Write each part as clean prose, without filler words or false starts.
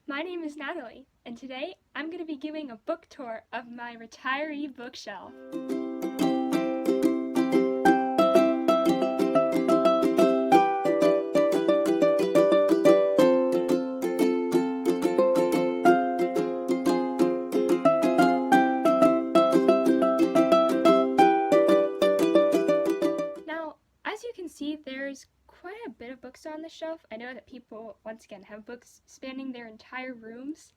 My name is Natalie, and today I'm going to be giving a book tour of my retiree bookshelf. Now, as you can see, there's quite a bit of books on the shelf. I know that people, once again, have books spanning their entire rooms,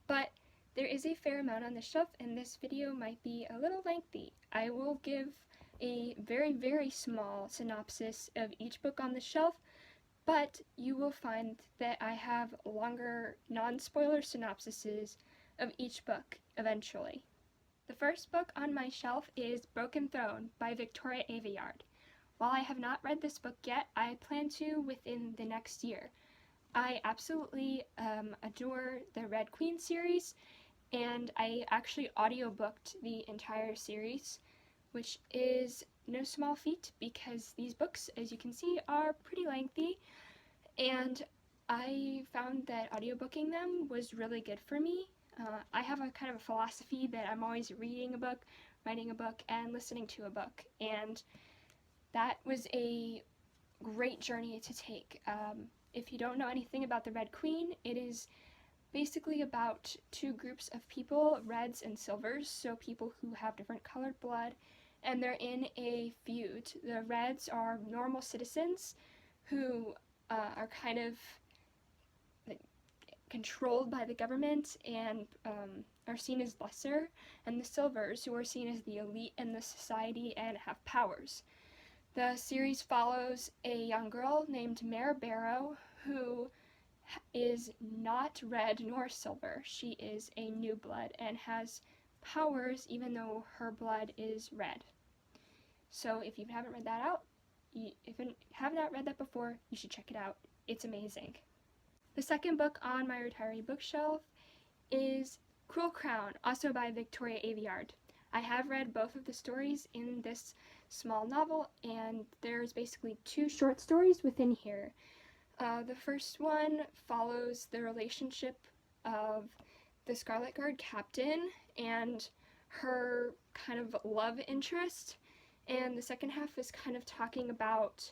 but there is a fair amount on the shelf, and this video might be a little lengthy. I will give a very small synopsis of each book on the shelf, but you will find that I have longer, non-spoiler synopsises of each book eventually. The first book on my shelf is Broken Throne by Victoria Aveyard. While I have not read this book yet, I plan to within the next year. I absolutely adore the Red Queen series, and I actually audiobooked the entire series, which is no small feat because these books, as you can see, are pretty lengthy, and I found that audiobooking them was really good for me. I have a kind of a philosophy that I'm always reading a book, writing a book, and listening to a book, and that was a great journey to take. If you don't know anything about the Red Queen, it is basically about two groups of people, reds and silvers, so people who have different colored blood, and they're in a feud. The reds are normal citizens who are kind of controlled by the government and are seen as lesser, and the silvers, who are seen as the elite in the society and have powers. The series follows a young girl named Mare Barrow, who is not red nor silver. She is a new blood and has powers even though her blood is red. So if you haven't read that out, if you have not read that before, you should check it out. It's amazing. The second book on my retiree bookshelf is Cruel Crown, also by Victoria Aveyard. I have read both of the stories in this small novel, and there's basically two short stories within here. The first one follows the relationship of the Scarlet Guard captain and her kind of love interest, and the second half is kind of talking about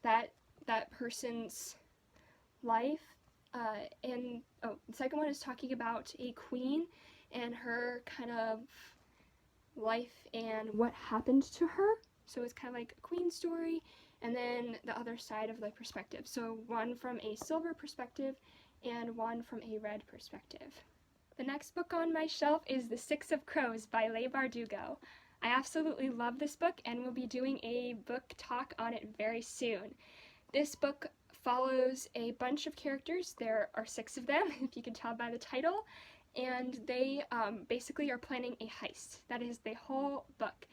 that person's life, and the second one is talking about a queen and her kind of life and what happened to her. So it's kind of like a queen story, and then the other side of the perspective. So one from a silver perspective and one from a red perspective. The next book on my shelf is The Six of Crows by Leigh Bardugo. I absolutely love this book and will be doing a book talk on it very soon. This book follows a bunch of characters. There are 6 of them, if you can tell by the title, and they basically are planning a heist. That is the whole book.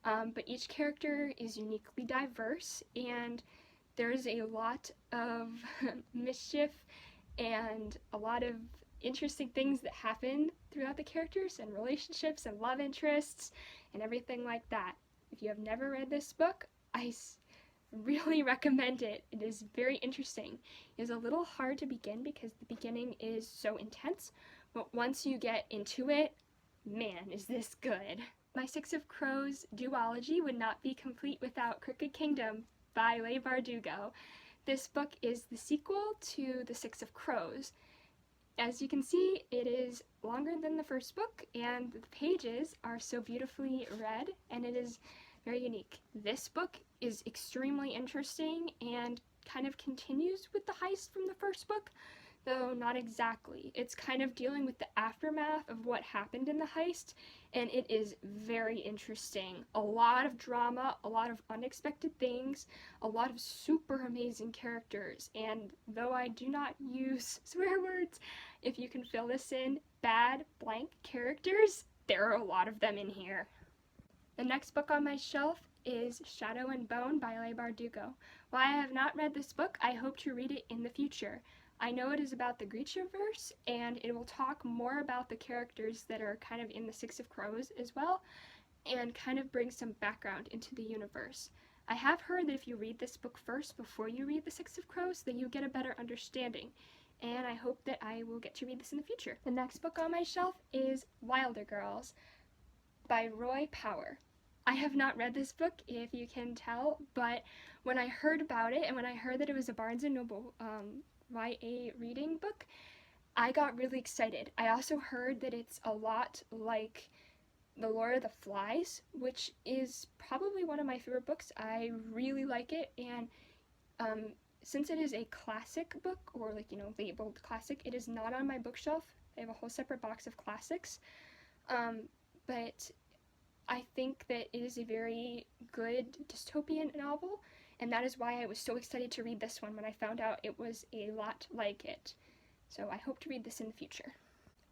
But each character is uniquely diverse, and there's a lot of mischief and a lot of interesting things that happen throughout the characters and relationships and love interests and everything like that. If you have never read this book, I really recommend it. It is very interesting. It is a little hard to begin because the beginning is so intense, but once you get into it, man, is this good. My Six of Crows duology would not be complete without Crooked Kingdom by Leigh Bardugo. This book is the sequel to The Six of Crows. As you can see, it is longer than the first book, and the pages are so beautifully read, and it is very unique. This book is extremely interesting and kind of continues with the heist from the first book, though not exactly. It's kind of dealing with the aftermath of what happened in the heist, and it is very interesting. A lot of drama, a lot of unexpected things, a lot of super amazing characters, and though I do not use swear words, if you can fill this in, bad blank characters, there are a lot of them in here. The next book on my shelf is Shadow and Bone by Leigh Bardugo. While I have not read this book, I hope to read it in the future. I know it is about the Grishaverse, and it will talk more about the characters that are kind of in the Six of Crows as well, and kind of bring some background into the universe. I have heard that if you read this book first before you read the Six of Crows, then you get a better understanding. and I hope that I will get to read this in the future. The next book on my shelf is Wilder Girls by Roy Power. I have not read this book, if you can tell, but when I heard about it and when I heard that it was a Barnes & Noble YA reading book, I got really excited. I also heard that it's a lot like The Lord of the Flies, which is probably one of my favorite books. I really like it, and since it is a classic book, or labeled classic, it is not on my bookshelf. I have a whole separate box of classics, but I think that it is a very good dystopian novel, and that is why I was so excited to read this one when I found out it was a lot like it. So I hope to read this in the future.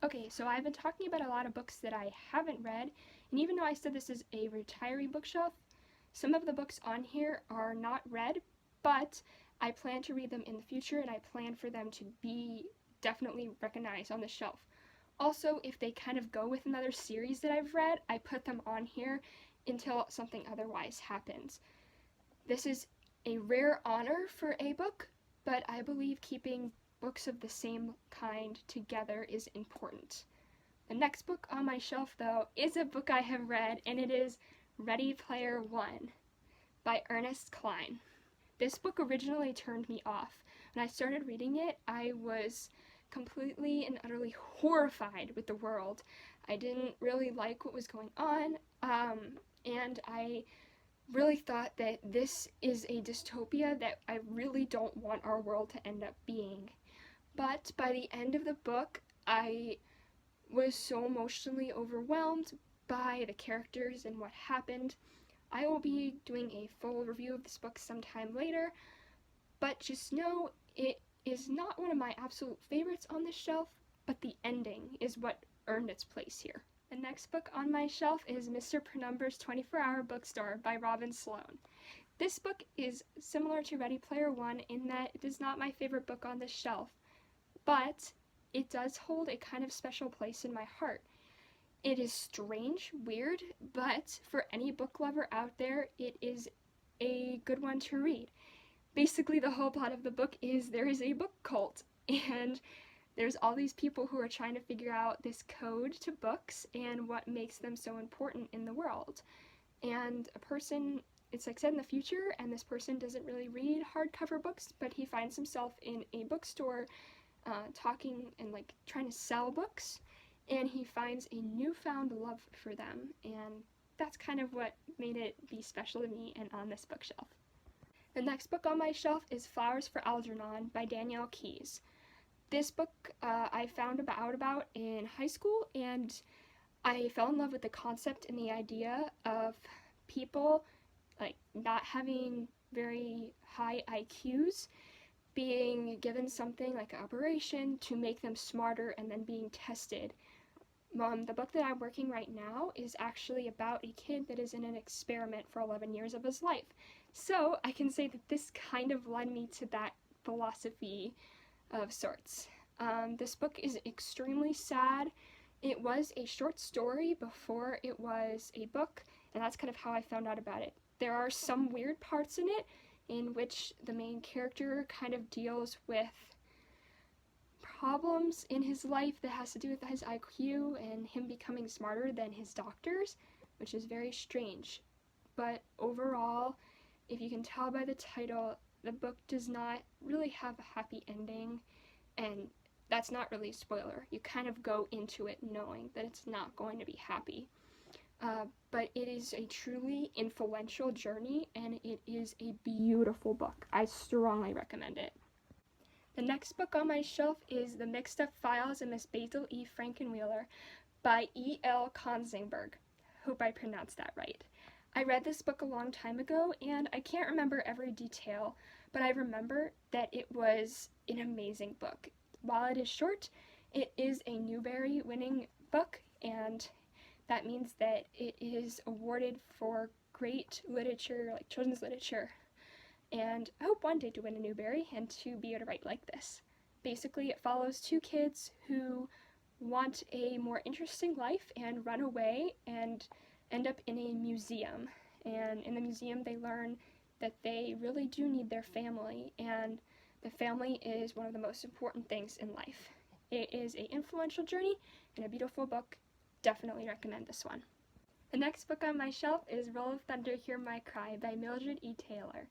Okay, so I've been talking about a lot of books that I haven't read, and even though I said this is a retiree bookshelf, some of the books on here are not read, but I plan to read them in the future, and I plan for them to be definitely recognized on the shelf. Also, if they kind of go with another series that I've read, I put them on here until something otherwise happens. This is a rare honor for a book, but I believe keeping books of the same kind together is important. The next book on my shelf, though, is a book I have read, and it is Ready Player One by Ernest Cline. This book originally turned me off. When I started reading it, I was completely and utterly horrified with the world. I didn't really like what was going on, and I really thought that this is a dystopia that I really don't want our world to end up being. But by the end of the book, I was so emotionally overwhelmed by the characters and what happened. I will be doing a full review of this book sometime later, but just know it is not one of my absolute favorites on this shelf, but the ending is what earned its place here. The next book on my shelf is Mr. Penumbra's 24-Hour Bookstore by Robin Sloan. This book is similar to Ready Player One in that it is not my favorite book on this shelf, but it does hold a kind of special place in my heart. It is strange, weird, but for any book lover out there, it is a good one to read. Basically, the whole plot of the book is there is a book cult, and there's all these people who are trying to figure out this code to books and what makes them so important in the world. And a person, it's like set in the future, and this person doesn't really read hardcover books, but he finds himself in a bookstore talking and trying to sell books, and he finds a newfound love for them, and that's kind of what made it be special to me and on this bookshelf. The next book on my shelf is Flowers for Algernon by Danielle Keyes. This book I found out about in high school, and I fell in love with the concept and the idea of people not having very high IQs being given something like an operation to make them smarter and then being tested. The book that I'm working right now is actually about a kid that is in an experiment for 11 years of his life. So I can say that this kind of led me to that philosophy of sorts. This book is extremely sad. It was a short story before it was a book, and that's kind of how I found out about it. There are some weird parts in it in which the main character kind of deals with problems in his life that has to do with his IQ and him becoming smarter than his doctors, which is very strange. But overall, if you can tell by the title, the book does not really have a happy ending, and that's not really a spoiler. You kind of go into it knowing that it's not going to be happy. But it is a truly influential journey, and it is a beautiful book. I strongly recommend it. The next book on my shelf is The Mixed Up Files of Miss Basil E. Frankenwheeler by E.L. Konzingberg. Hope I pronounced that right. I read this book a long time ago, and I can't remember every detail, but I remember that it was an amazing book. While it is short, it is a Newbery winning book, and that means that it is awarded for great literature, like children's literature. And I hope one day to win a Newbery and to be able to write like this. Basically, it follows two kids who want a more interesting life and run away and end up in a museum. And in the museum, they learn that they really do need their family, and The family is one of the most important things in life. It is an influential journey and a beautiful book. Definitely recommend this one. The next book on my shelf is Roll of Thunder, Hear My Cry by Mildred E. Taylor.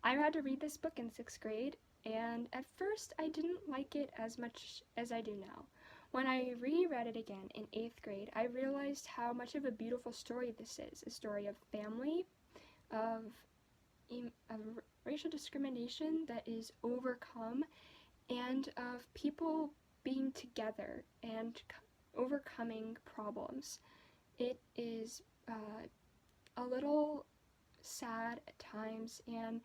I had to read this book in 6th grade, and at first I didn't like it as much as I do now. When I reread it again in 8th grade, I realized how much of a beautiful story this is. A story of family, of racial discrimination that is overcome, and of people being together and overcoming problems. It is a little sad at times, and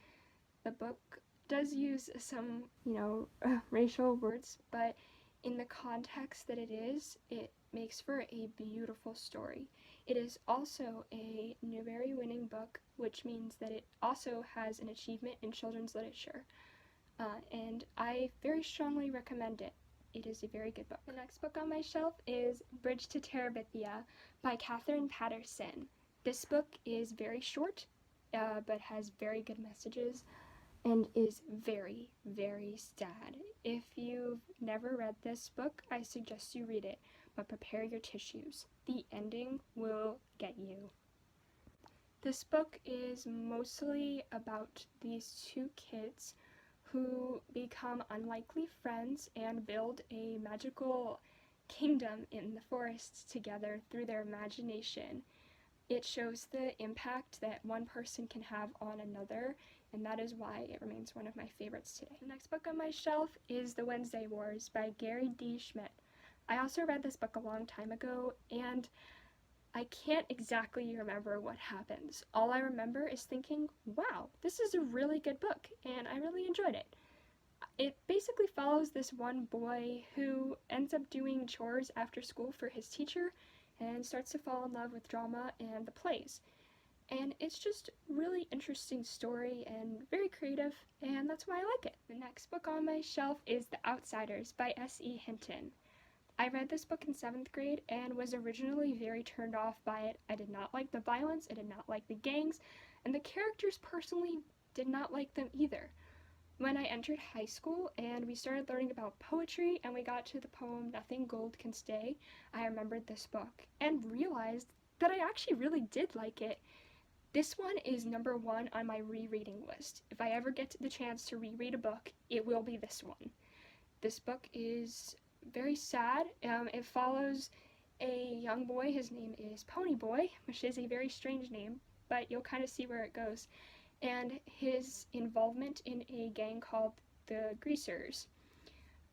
the book does use some, racial words, but in the context that it is, it makes for a beautiful story. It is also a Newbery winning book, which means that it also has an achievement in children's literature. And I very strongly recommend it. It is a very good book. The next book on my shelf is Bridge to Terabithia by Katherine Patterson. This book is very short, but has very good messages and is very, very sad. If you've never read this book, I suggest you read it, but prepare your tissues. The ending will get you. This book is mostly about these two kids who become unlikely friends and build a magical kingdom in the forests together through their imagination. It shows the impact that one person can have on another, and that is why it remains one of my favorites today. The next book on my shelf is The Wednesday Wars by Gary D. Schmidt. I also read this book a long time ago, and I can't exactly remember what happens. All I remember is thinking, wow, this is a really good book, and I really enjoyed it. It basically follows this one boy who ends up doing chores after school for his teacher and starts to fall in love with drama and the plays. And it's just really interesting story and very creative, and that's why I like it. The next book on my shelf is The Outsiders by S.E. Hinton. I read this book in 7th grade and was originally very turned off by it. I did not like the violence, I did not like the gangs, and the characters personally did not like them either. When I entered high school and we started learning about poetry and we got to the poem Nothing Gold Can Stay, I remembered this book and realized that I actually really did like it. This one is number 1 on my rereading list. If I ever get the chance to reread a book, it will be this one. This book is very sad. It follows a young boy. His name is Pony Boy, which is a very strange name, but you'll kind of see where it goes, and his involvement in a gang called the Greasers,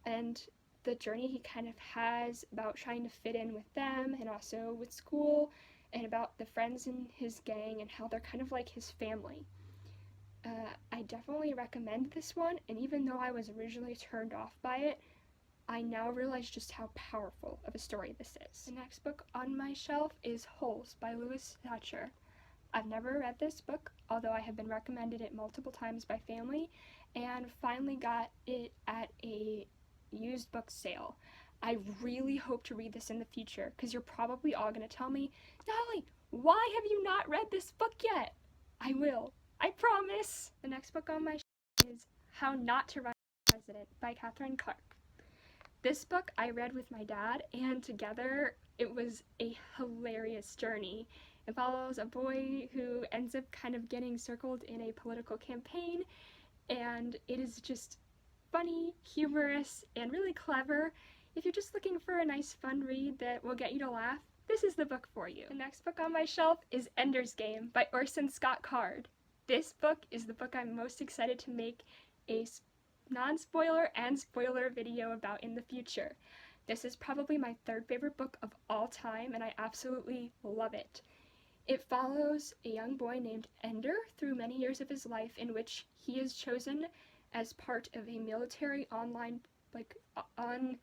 and the journey he kind of has about trying to fit in with them and also with school, and about the friends in his gang and how they're kind of like his family. I definitely recommend this one, and even though I was originally turned off by it, I now realize just how powerful of a story this is. The next book on my shelf is Holes by Louis Thatcher. I've never read this book, although I have been recommended it multiple times by family, and finally got it at a used book sale. I really hope to read this in the future, because you're probably all going to tell me, Natalie, why have you not read this book yet? I will. I promise! The next book on my shelf is How Not to Run for President by Catherine Clark. This book I read with my dad, and together it was a hilarious journey. It follows a boy who ends up kind of getting circled in a political campaign, and it is just funny, humorous, and really clever. If you're just looking for a nice fun read that will get you to laugh, this is the book for you. The next book on my shelf is Ender's Game by Orson Scott Card. This book is the book I'm most excited to make a non-spoiler and spoiler video about in the future. This is probably my 3rd favorite book of all time, and I absolutely love it. It follows a young boy named Ender through many years of his life, in which he is chosen as part of a military online, on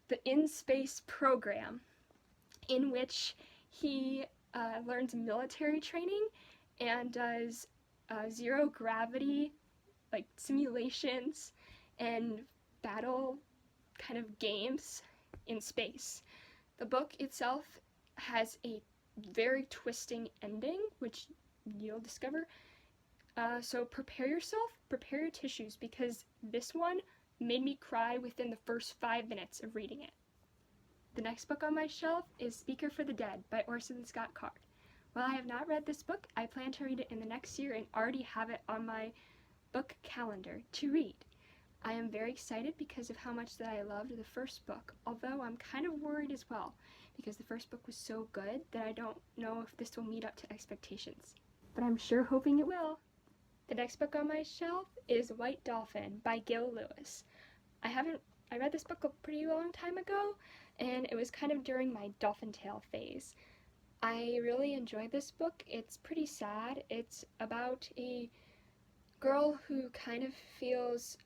the in-space program, in which he learns military training and does zero gravity simulations and battle kind of games in space. The book itself has a very twisting ending, which you'll discover. So prepare yourself, prepare your tissues, because this one made me cry within the first 5 minutes of reading it. The next book on my shelf is Speaker for the Dead by Orson Scott Card. While I have not read this book, I plan to read it in the next year and already have it on my book calendar to read. I am very excited because of how much that I loved the first book, although I'm kind of worried as well because the first book was so good that I don't know if this will meet up to expectations. But I'm sure hoping it will. The next book on my shelf is White Dolphin by Gil Lewis. I read this book a pretty long time ago, and it was kind of during my Dolphin Tale phase. I really enjoyed this book. It's pretty sad. It's about a girl who kind of feels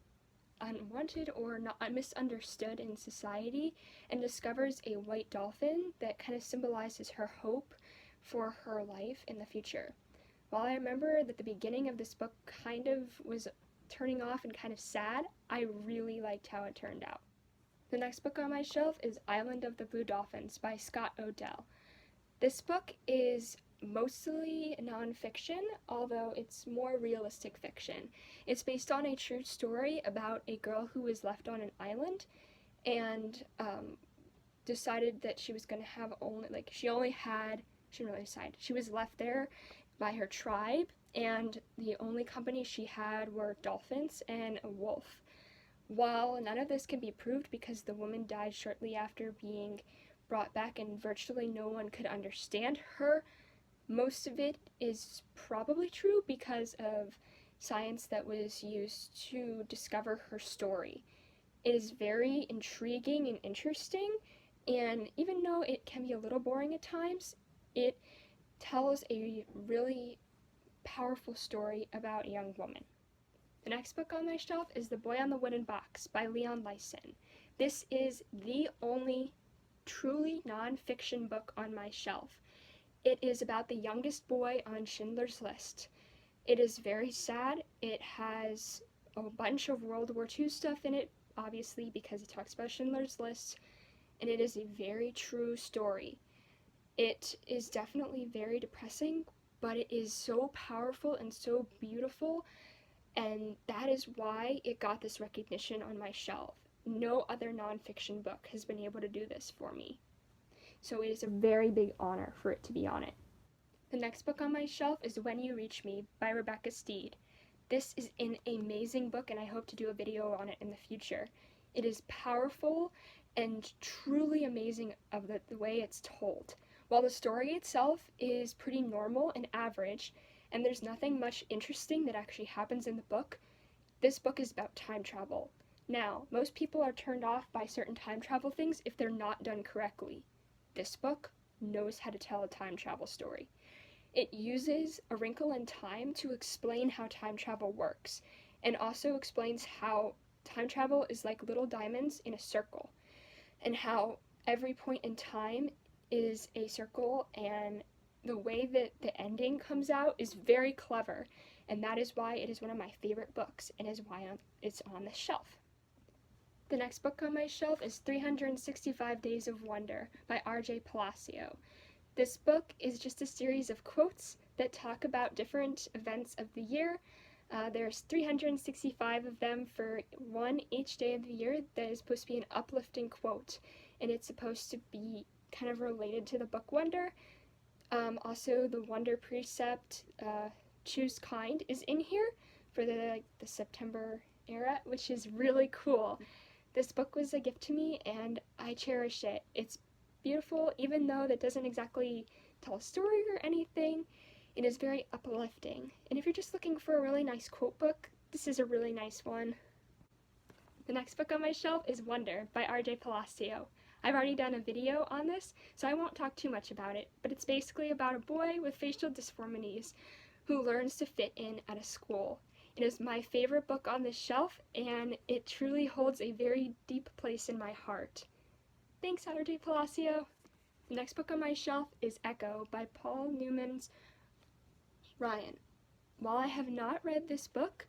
unwanted or not misunderstood in society and discovers a white dolphin that kind of symbolizes her hope for her life in the future. While I remember that the beginning of this book kind of was turning off and kind of sad, I really liked how it turned out. The next book on my shelf is Island of the Blue Dolphins by Scott Odell. This book is mostly nonfiction, although it's more realistic fiction. It's based on a true story about a girl who was left on an island and decided that she was going to have she didn't really decide. She was left there by her tribe, and the only company she had were dolphins and a wolf. While none of this can be proved because the woman died shortly after being brought back and virtually no one could understand her, most of it is probably true because of science that was used to discover her story. It is very intriguing and interesting, and even though it can be a little boring at times, it tells a really powerful story about a young woman. The next book on my shelf is The Boy on the Wooden Box by Leon Lysen. This is the only truly non-fiction book on my shelf. It is about the youngest boy on Schindler's List. It is very sad. It has a bunch of World War II stuff in it, obviously, because it talks about Schindler's List, and it is a very true story. It is definitely very depressing, but it is so powerful and so beautiful, and that is why it got this recognition on my shelf. No other nonfiction book has been able to do this for me. So it is a very big honor for it to be on it. The next book on my shelf is When You Reach Me by Rebecca Steed. This is an amazing book, and I hope to do a video on it in the future. It is powerful and truly amazing of the way it's told. While the story itself is pretty normal and average, and there's nothing much interesting that actually happens in the book, this book is about time travel. Now, most people are turned off by certain time travel things if they're not done correctly. This book knows how to tell a time travel story. It uses A Wrinkle in Time to explain how time travel works, and also explains how time travel is like little diamonds in a circle, and how every point in time is a circle, and the way that the ending comes out is very clever, and that is why it is one of my favorite books, and is why it's on the shelf. The next book on my shelf is 365 Days of Wonder by R.J. Palacio. This book is just a series of quotes that talk about different events of the year. There's 365 of them for one each day of the year that is supposed to be an uplifting quote, and it's supposed to be kind of related to the book Wonder. Also, the Wonder Precept, Choose Kind, is in here for the September era, which is really cool. This book was a gift to me, and I cherish it. It's beautiful, even though that doesn't exactly tell a story or anything. It is very uplifting. And if you're just looking for a really nice quote book, this is a really nice one. The next book on my shelf is Wonder by R.J. Palacio. I've already done a video on this, so I won't talk too much about it, but it's basically about a boy with facial disformities who learns to fit in at a school. It is my favorite book on this shelf, and it truly holds a very deep place in my heart. Thanks, R.J. Palacio. The next book on my shelf is Echo by Paul Newman's Ryan. While I have not read this book,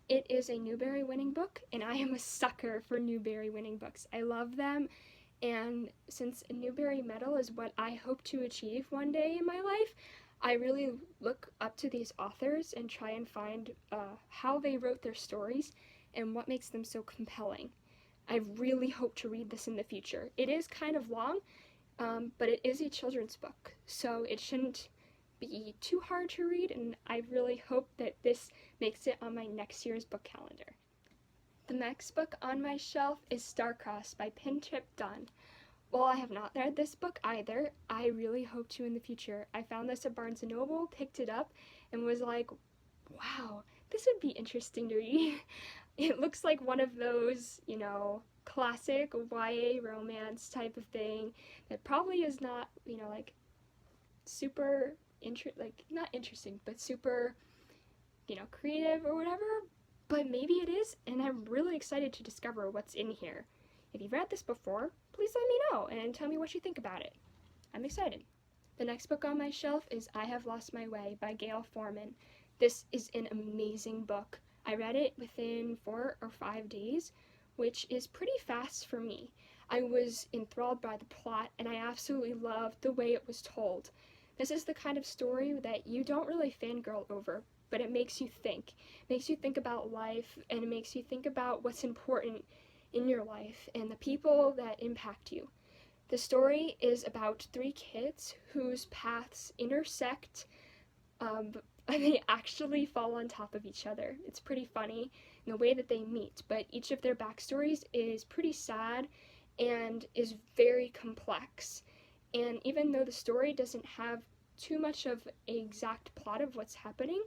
it is a Newbery winning book, and I am a sucker for Newbery winning books. I love them, and since a Newbery medal is what I hope to achieve one day in my life, I really look up to these authors and try and find how they wrote their stories and what makes them so compelling. I really hope to read this in the future. It is kind of long, but it is a children's book, so it shouldn't be too hard to read, and I really hope that this makes it on my next year's book calendar. The next book on my shelf is Star-Crossed by Pinchip Dunn. While I have not read this book either, I really hope to in the future. I found this at Barnes & Noble, picked it up, and was like, wow, this would be interesting to read. It looks like one of those, classic YA romance type of thing that probably is not, like super, not interesting, but super, creative or whatever, but maybe it is, and I'm really excited to discover what's in here. If you've read this before, please let me know and tell me what you think about it. I'm excited. The next book on my shelf is I Have Lost My Way by Gail Forman. This is an amazing book. I read it within 4 or 5 days, which is pretty fast for me. I was enthralled by the plot, and I absolutely loved the way it was told. This is the kind of story that you don't really fangirl over, but it makes you think. It makes you think about life, and it makes you think about what's important in your life and the people that impact you. The story is about 3 kids whose paths intersect, and they actually fall on top of each other. It's pretty funny in the way that they meet, but each of their backstories is pretty sad and is very complex. And even though the story doesn't have too much of an exact plot of what's happening,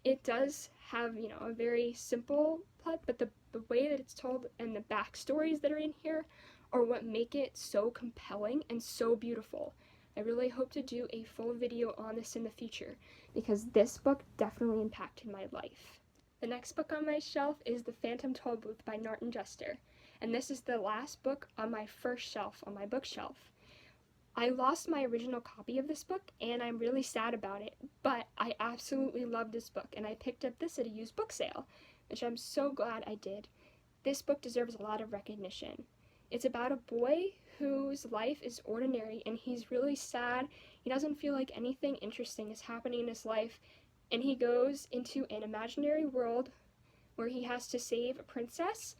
it does have, a very simple plot, but the way that it's told and the backstories that are in here are what make it so compelling and so beautiful. I really hope to do a full video on this in the future, because this book definitely impacted my life. The next book on my shelf is The Phantom Tollbooth by Norton Juster, and this is the last book on my first shelf, on my bookshelf. I lost my original copy of this book, and I'm really sad about it, but I absolutely love this book, and I picked up this at a used book sale, which I'm so glad I did. This book deserves a lot of recognition. It's about a boy whose life is ordinary, and he's really sad. He doesn't feel like anything interesting is happening in his life, and he goes into an imaginary world where he has to save a princess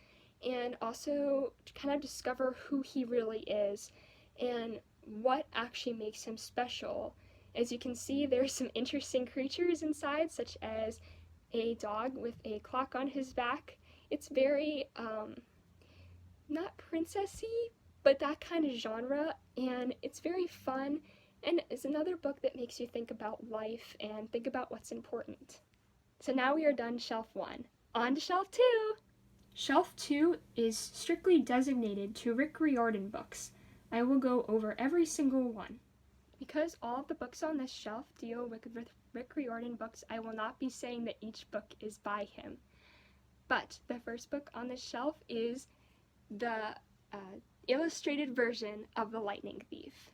and also to kind of discover who he really is and what actually makes him special. As you can see, there's some interesting creatures inside, such as a dog with a clock on his back. It's very, not princessy, but that kind of genre, and it's very fun, and it's another book that makes you think about life and think about what's important. So now we are done shelf 1. On to shelf 2! Shelf 2 is strictly designated to Rick Riordan books. I will go over every single one. Because all of the books on this shelf deal with Rick Riordan books, I will not be saying that each book is by him. But the first book on this shelf is the illustrated version of The Lightning Thief.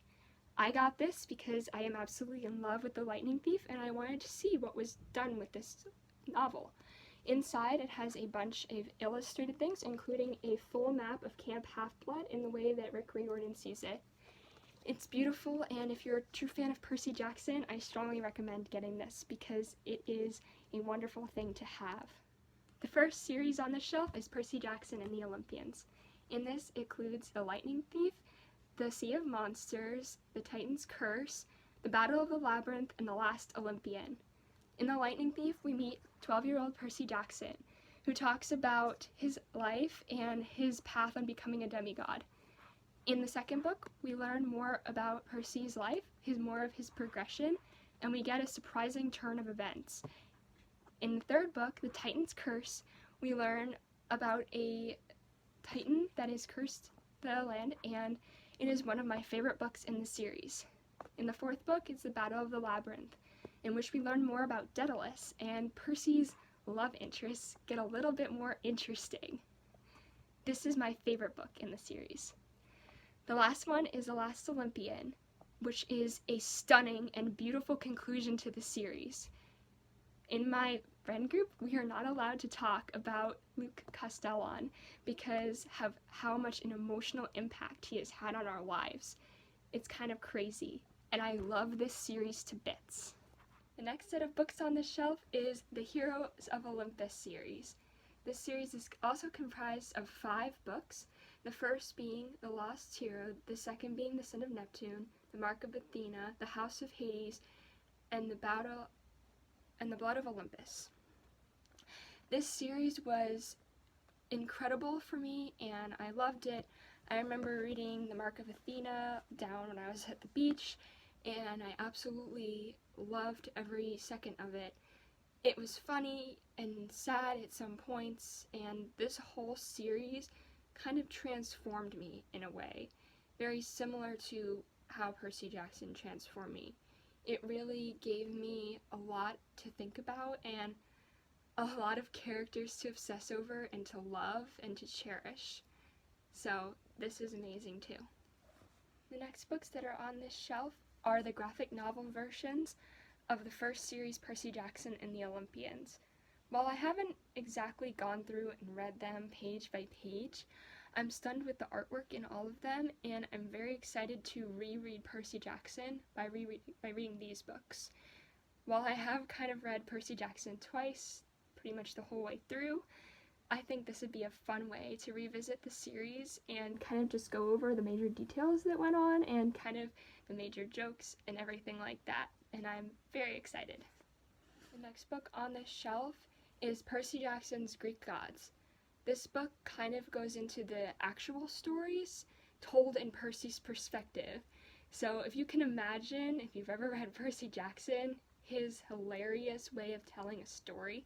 I got this because I am absolutely in love with The Lightning Thief, and I wanted to see what was done with this novel. Inside, it has a bunch of illustrated things, including a full map of Camp Half-Blood in the way that Rick Riordan sees it. It's beautiful, and if you're a true fan of Percy Jackson, I strongly recommend getting this because it is a wonderful thing to have. The first series on the shelf is Percy Jackson and the Olympians. In this, it includes The Lightning Thief, The Sea of Monsters, The Titan's Curse, The Battle of the Labyrinth, and The Last Olympian. In The Lightning Thief, we meet 12-year-old Percy Jackson, who talks about his life and his path on becoming a demigod. In the second book, we learn more about Percy's life, more of his progression, and we get a surprising turn of events. In the third book, The Titan's Curse, we learn about a titan that is cursed the land, and it is one of my favorite books in the series. In the fourth book, it's The Battle of the Labyrinth, in which we learn more about Daedalus, and Percy's love interests get a little bit more interesting. This is my favorite book in the series. The last one is The Last Olympian, which is a stunning and beautiful conclusion to the series. In my friend group, we are not allowed to talk about Luke Castellan because of how much an emotional impact he has had on our lives. It's kind of crazy. and I love this series to bits. The next set of books on the shelf is the Heroes of Olympus series. This series is also comprised of 5 books, the first being The Lost Hero, the second being The Sin of Neptune, The Mark of Athena, The House of Hades, and The Blood of Olympus. This series was incredible for me, and I loved it. I remember reading The Mark of Athena down when I was at the beach, and I absolutely loved every second of it. It was funny and sad at some points, and this whole series kind of transformed me in a way, very similar to how Percy Jackson transformed me. It really gave me a lot to think about and a lot of characters to obsess over and to love and to cherish. So this is amazing too. The next books that are on this shelf are the graphic novel versions of the first series, Percy Jackson and the Olympians. While I haven't exactly gone through and read them page by page, I'm stunned with the artwork in all of them, and I'm very excited to reread Percy Jackson by reading these books. While I have kind of read Percy Jackson twice, pretty much the whole way through, I think this would be a fun way to revisit the series and kind of just go over the major details that went on and kind of the major jokes and everything like that, and I'm very excited. The next book on this shelf is Percy Jackson's Greek Gods. This book kind of goes into the actual stories told in Percy's perspective. So if you can imagine, if you've ever read Percy Jackson, his hilarious way of telling a story,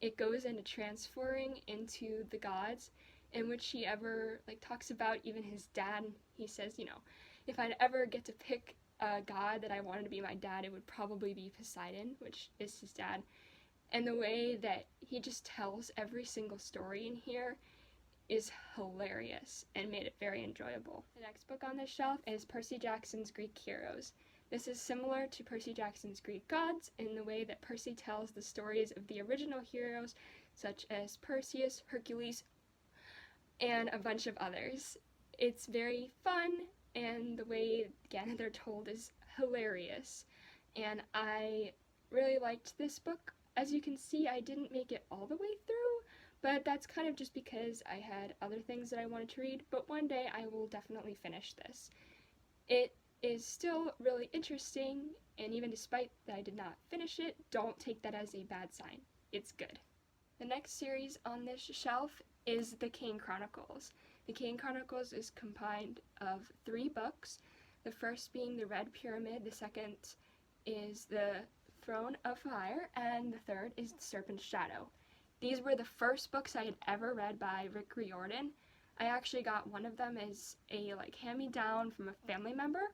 it goes into transferring into the gods, in which he ever talks about even his dad. He says, if I'd ever get to pick a god that I wanted to be my dad, it would probably be Poseidon, which is his dad. And the way that he just tells every single story in here is hilarious and made it very enjoyable. The next book on this shelf is Percy Jackson's Greek Heroes. This is similar to Percy Jackson's Greek Gods in the way that Percy tells the stories of the original heroes, such as Perseus, Hercules, and a bunch of others. It's very fun, and the way, again, they're told is hilarious. And I really liked this book. As you can see, I didn't make it all the way through, but that's kind of just because I had other things that I wanted to read, but one day I will definitely finish this. It is still really interesting, and even despite that I did not finish it, don't take that as a bad sign. It's good. The next series on this shelf is the Kane Chronicles. The Kane Chronicles is comprised of 3 books, the first being the Red Pyramid, the second is the Throne of Fire, and the third is the Serpent's Shadow. These were the first books I had ever read by Rick Riordan. I actually got one of them as a hand-me-down from a family member,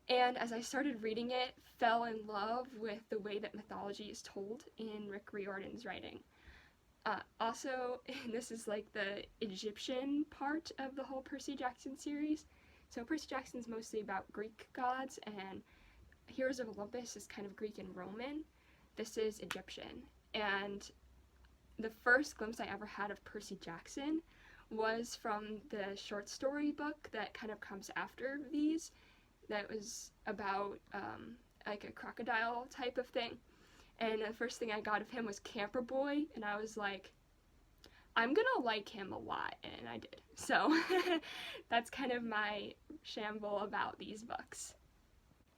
and as I started reading it, fell in love with the way that mythology is told in Rick Riordan's writing. Also, this is the Egyptian part of the whole Percy Jackson series. So Percy Jackson's mostly about Greek gods, and Heroes of Olympus is kind of Greek and Roman. This is Egyptian. And the first glimpse I ever had of Percy Jackson was from the short story book that kind of comes after these, that was about a crocodile type of thing. And the first thing I got of him was Camper Boy, and I was like, I'm gonna like him a lot, and I did. So that's kind of my shamble about these books.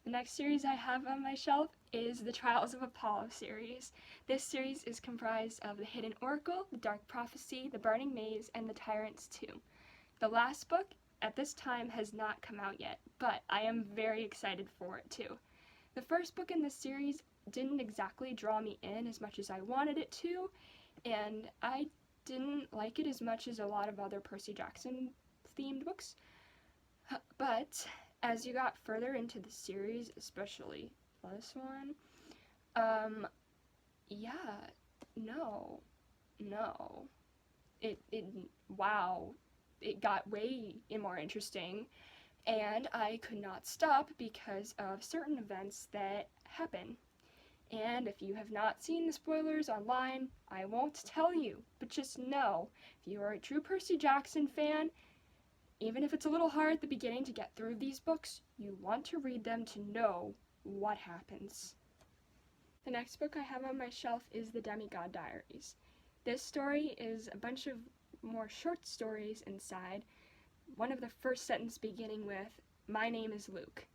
The next series I have on my shelf is the Trials of Apollo series. This series is comprised of the Hidden Oracle, the Dark Prophecy, the Burning Maze, and the Tyrant's Tomb. The last book at this time has not come out yet, but I am very excited for it too. The first book in this series didn't exactly draw me in as much as I wanted it to, and I didn't like it as much as a lot of other Percy Jackson themed books. But as you got further into the series, especially this one, it got way more interesting, and I could not stop because of certain events that happen. And if you have not seen the spoilers online, I won't tell you, but just know, if you are a true Percy Jackson fan, even if it's a little hard at the beginning to get through these books, you want to read them to know what happens. The next book I have on my shelf is The Demigod Diaries. This story is a bunch of more short stories inside, one of the first sentence beginning with, "My name is Luke."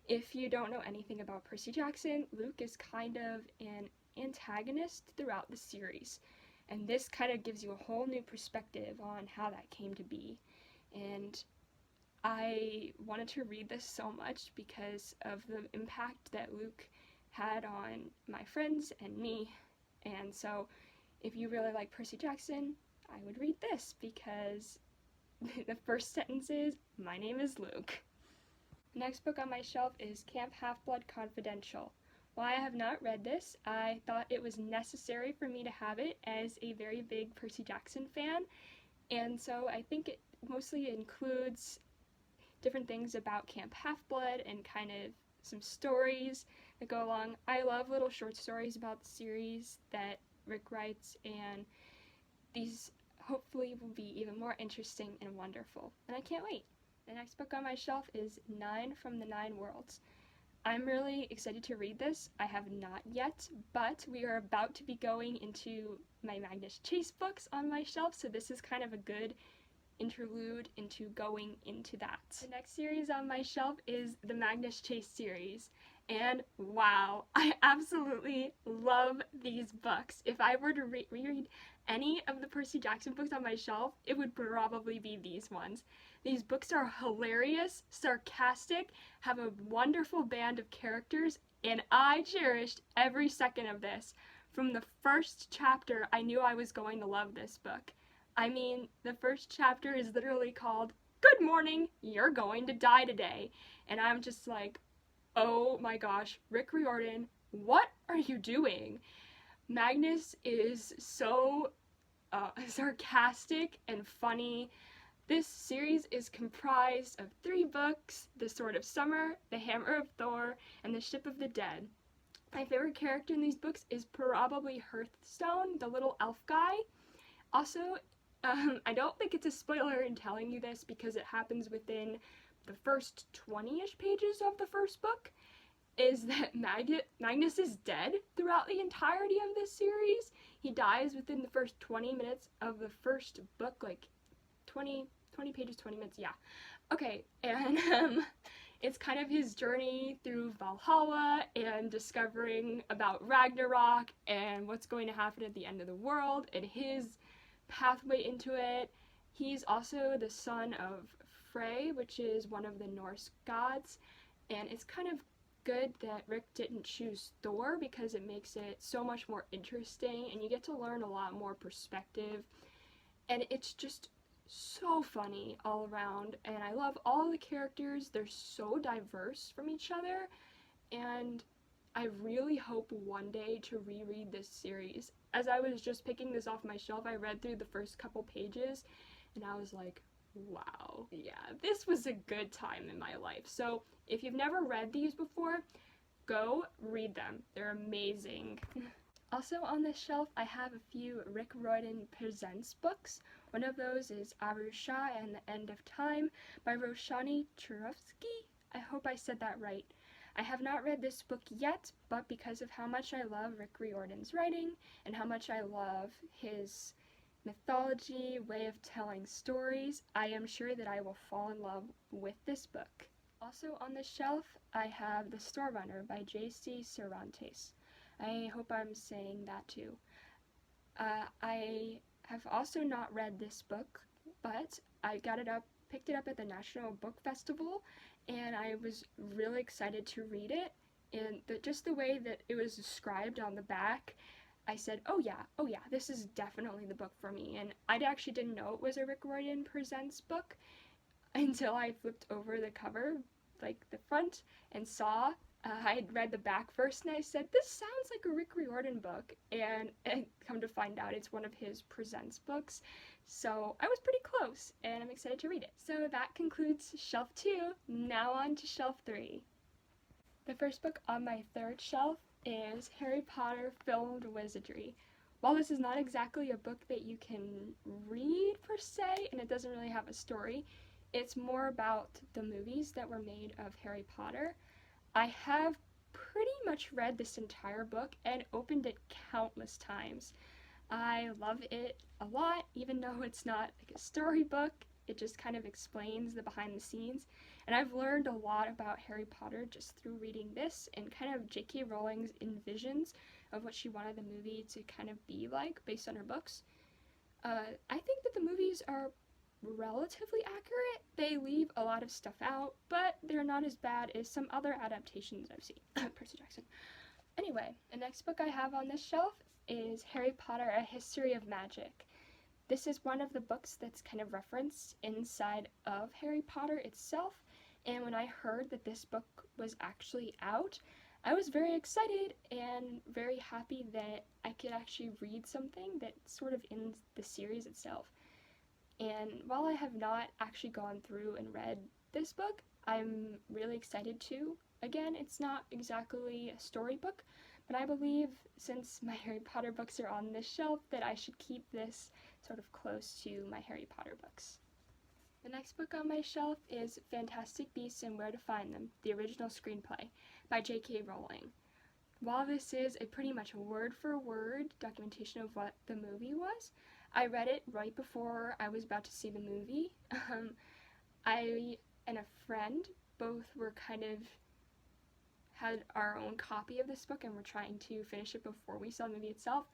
If you don't know anything about Percy Jackson, Luke is kind of an antagonist throughout the series, and this kind of gives you a whole new perspective on how that came to be. And I wanted to read this so much because of the impact that Luke had on my friends and me. And so if you really like Percy Jackson, I would read this because the first sentence is, "My name is Luke." The next book on my shelf is Camp Half-Blood Confidential. While I have not read this, I thought it was necessary for me to have it as a very big Percy Jackson fan, and so I think it mostly includes different things about Camp Half-Blood and kind of some stories that go along. I love little short stories about the series that Rick writes, and these hopefully will be even more interesting and wonderful, and I can't wait. The next book on my shelf is 9 from the 9 Worlds. I'm really excited to read this. I have not yet, but we are about to be going into my Magnus Chase books on my shelf, so this is kind of a good interlude into going into that. The next series on my shelf is the Magnus Chase series, and wow, I absolutely love these books. If I were to reread any of the Percy Jackson books on my shelf, it would probably be these ones. These books are hilarious, sarcastic, have a wonderful band of characters, and I cherished every second of this. From the first chapter, I knew I was going to love this book. I mean, the first chapter is literally called, "Good morning, you're going to die today." And I'm just like, oh my gosh, Rick Riordan, what are you doing? Magnus is so sarcastic and funny. This series is comprised of 3 books, The Sword of Summer, The Hammer of Thor, and The Ship of the Dead. My favorite character in these books is probably Hearthstone, the little elf guy. Also, I don't think it's a spoiler in telling you this because it happens within the first 20-ish pages of the first book, is that Magnus is dead throughout the entirety of this series. He dies within the first 20 minutes of the first book, like 20 pages, 20 minutes, yeah. Okay, and it's kind of his journey through Valhalla and discovering about Ragnarok and what's going to happen at the end of the world and his pathway into it. He's also the son of Frey, which is one of the Norse gods, and it's kind of good that Rick didn't choose Thor because it makes it so much more interesting and you get to learn a lot more perspective, and it's just so funny all around, and I love all the characters. They're so diverse from each other, and I really hope one day to reread this series. As I was just picking this off my shelf, I read through the first couple pages and I was like, wow, yeah, this was a good time in my life. So if you've never read these before, go read them. They're amazing. Also on this shelf, I have a few Rick Riordan Presents books. One of those is Arusha and the End of Time by Roshani Churovsky. I hope I said that right. I have not read this book yet, but because of how much I love Rick Riordan's writing and how much I love his mythology, way of telling stories, I am sure that I will fall in love with this book. Also on the shelf, I have The Store Runner by J.C. Cervantes. I hope I'm saying that too. I have also not read this book, but I picked it up at the National Book Festival, and I was really excited to read it. And just the way that it was described on the back, I said, oh yeah, this is definitely the book for me. And I actually didn't know it was a Rick Riordan Presents book until I flipped over the cover, like the front, and saw I had read the back first, and I said, this sounds like a Rick Riordan book, and come to find out it's one of his Presents books, so I was pretty close, and I'm excited to read it. So that concludes Shelf 2, now on to Shelf 3. The first book on my third shelf is Harry Potter Filmed Wizardry. While this is not exactly a book that you can read per se, and it doesn't really have a story, It's more about the movies that were made of Harry Potter. I have pretty much read this entire book and opened it countless times. I love it a lot, even though it's not like a storybook. It just kind of explains the behind the scenes. And I've learned a lot about Harry Potter just through reading this and kind of J.K. Rowling's envisions of what she wanted the movie to kind of be like based on her books. I think that the movies are relatively accurate. They leave a lot of stuff out, but they're not as bad as some other adaptations I've seen. Percy Jackson. Anyway, the next book I have on this shelf is Harry Potter, A History of Magic. This is one of the books that's kind of referenced inside of Harry Potter itself, and when I heard that this book was actually out, I was very excited and very happy that I could actually read something that's sort of in the series itself. And while I have not actually gone through and read this book, I'm really excited to. Again, it's not exactly a storybook, but I believe since my Harry Potter books are on this shelf that I should keep this sort of close to my Harry Potter books. The next book on my shelf is Fantastic Beasts and Where to Find Them, the original screenplay by J.K. Rowling. While this is a pretty much word-for-word documentation of what the movie was, I read it right before I was about to see the movie. I and a friend both were had our own copy of this book and were trying to finish it before we saw the movie itself.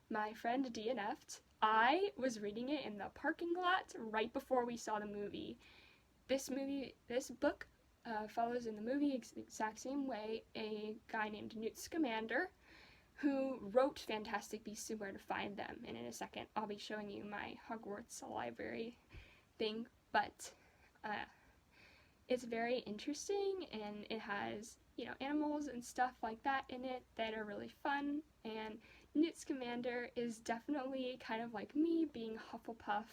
My friend DNF'd. I was reading it in the parking lot right before we saw the movie. This book follows in the movie the exact same way a guy named Newt Scamander who wrote Fantastic Beasts and Where to Find Them. And in a second, I'll be showing you my Hogwarts library thing, but it's very interesting, and it has, animals and stuff like that in it that are really fun, and Newt Scamander is definitely kind of like me, being Hufflepuff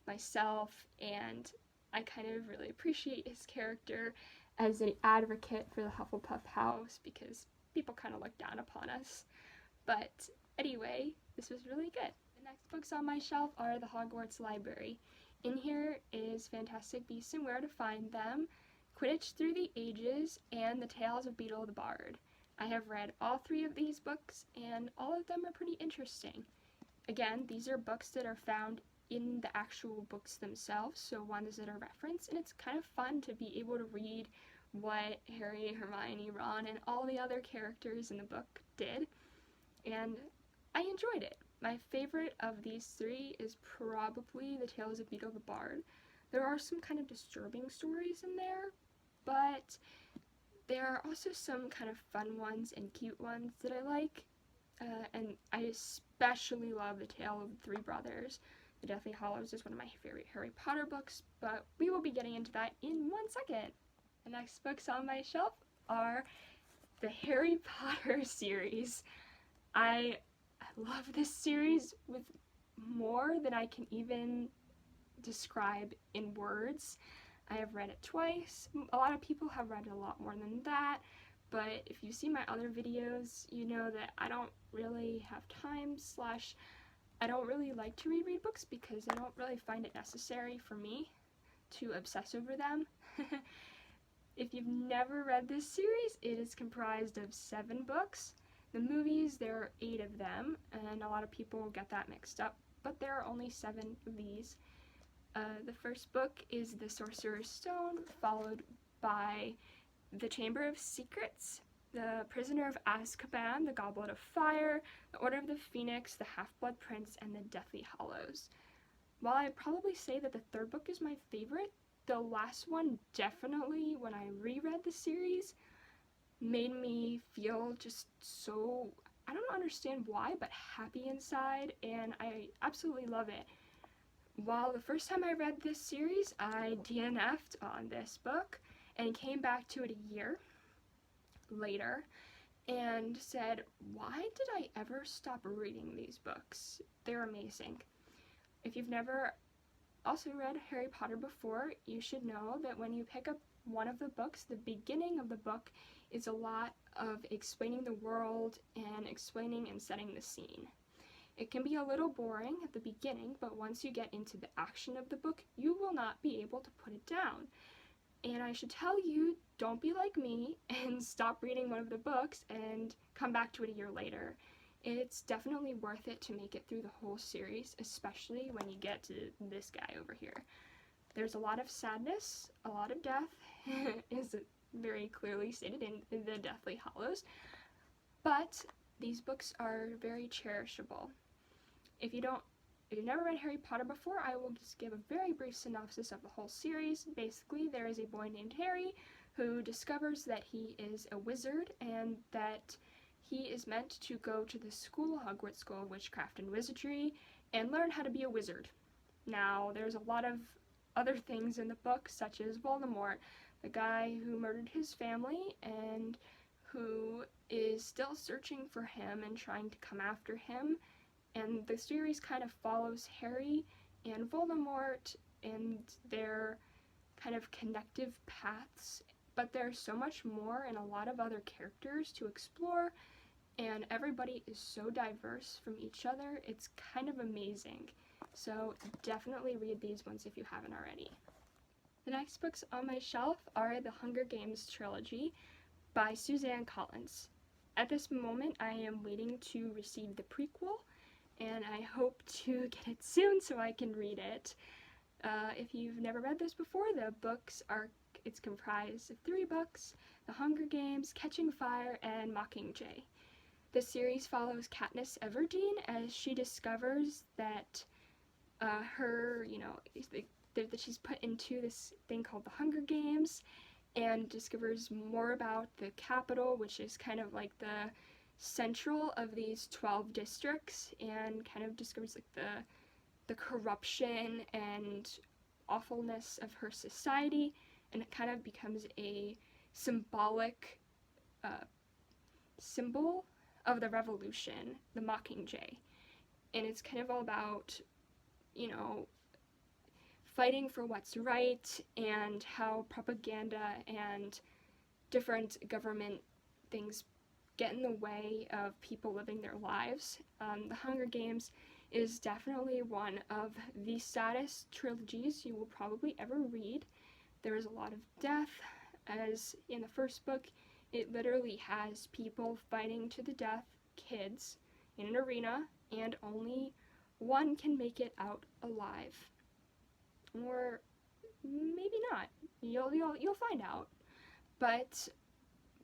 myself, and I kind of really appreciate his character as an advocate for the Hufflepuff house because people kind of look down upon us. But anyway, this was really good. The next books on my shelf are the Hogwarts Library. In here is Fantastic Beasts and Where to Find Them, Quidditch Through the Ages, and The Tales of Beedle the Bard. I have read all 3 of these books, and all of them are pretty interesting. Again, these are books that are found in the actual books themselves, so ones that are referenced, and it's kind of fun to be able to read what Harry, Hermione, Ron, and all the other characters in the book did, and I enjoyed it. My favorite of these 3 is probably The Tales of Beedle the Bard. There are some kind of disturbing stories in there, but there are also some kind of fun ones and cute ones that I like, and I especially love The Tale of the 3 Brothers. The Deathly Hallows is one of my favorite Harry Potter books, but we will be getting into that in 1 second. The next books on my shelf are the Harry Potter series. I love this series with more than I can even describe in words. I have read it twice. A lot of people have read a lot more than that, but if you see my other videos, you know that I don't really have time / I don't really like to reread books because I don't really find it necessary for me to obsess over them. If you've never read this series, it is comprised of 7 books. The movies, there are 8 of them, and a lot of people get that mixed up, but there are only 7 of these. The first book is The Sorcerer's Stone, followed by The Chamber of Secrets, The Prisoner of Azkaban, The Goblet of Fire, The Order of the Phoenix, The Half-Blood Prince, and The Deathly Hallows. While I'd probably say that the 3rd book is my favorite, the last one definitely, when I reread the series, made me feel just so, I don't understand why, but happy inside, and I absolutely love it. While the first time I read this series, I DNF'd on this book and came back to it a year later and said, why did I ever stop reading these books? They're amazing. If you've never also read Harry Potter before, you should know that when you pick up one of the books, the beginning of the book is a lot of explaining the world and explaining and setting the scene. It can be a little boring at the beginning, but once you get into the action of the book, you will not be able to put it down. And I should tell you, don't be like me and stop reading one of the books and come back to it a year later. It's definitely worth it to make it through the whole series, especially when you get to this guy over here. There's a lot of sadness, a lot of death, is very clearly stated in the Deathly Hallows, but these books are very cherishable. If you've never read Harry Potter before, I will just give a very brief synopsis of the whole series. Basically, there is a boy named Harry who discovers that he is a wizard and that he is meant to go to the school, Hogwarts School of Witchcraft and Wizardry, and learn how to be a wizard. Now, there's a lot of other things in the book, such as Voldemort, the guy who murdered his family and who is still searching for him and trying to come after him. And the series kind of follows Harry and Voldemort and their kind of connective paths, but there's so much more and a lot of other characters to explore, and everybody is so diverse from each other. It's kind of amazing. So definitely read these ones if you haven't already. The next books on my shelf are the Hunger Games trilogy by Suzanne Collins. At this moment, I am waiting to receive the prequel, and I hope to get it soon so I can read it. If you've never read this before, it's comprised of 3 books: The Hunger Games, Catching Fire, and Mockingjay. The series follows Katniss Everdeen as she discovers that that she's put into this thing called the Hunger Games, and discovers more about the capital, which is kind of like the central of these 12 districts, and kind of discovers like the corruption and awfulness of her society, and it kind of becomes a symbolic symbol of the revolution, the Mockingjay. And it's kind of all about, fighting for what's right, and how propaganda and different government things get in the way of people living their lives. The Hunger Games is definitely one of the saddest trilogies you will probably ever read. There is a lot of death, as in the first book, it literally has people fighting to the death, kids, in an arena, and only one can make it out alive. Or maybe not. You'll find out. But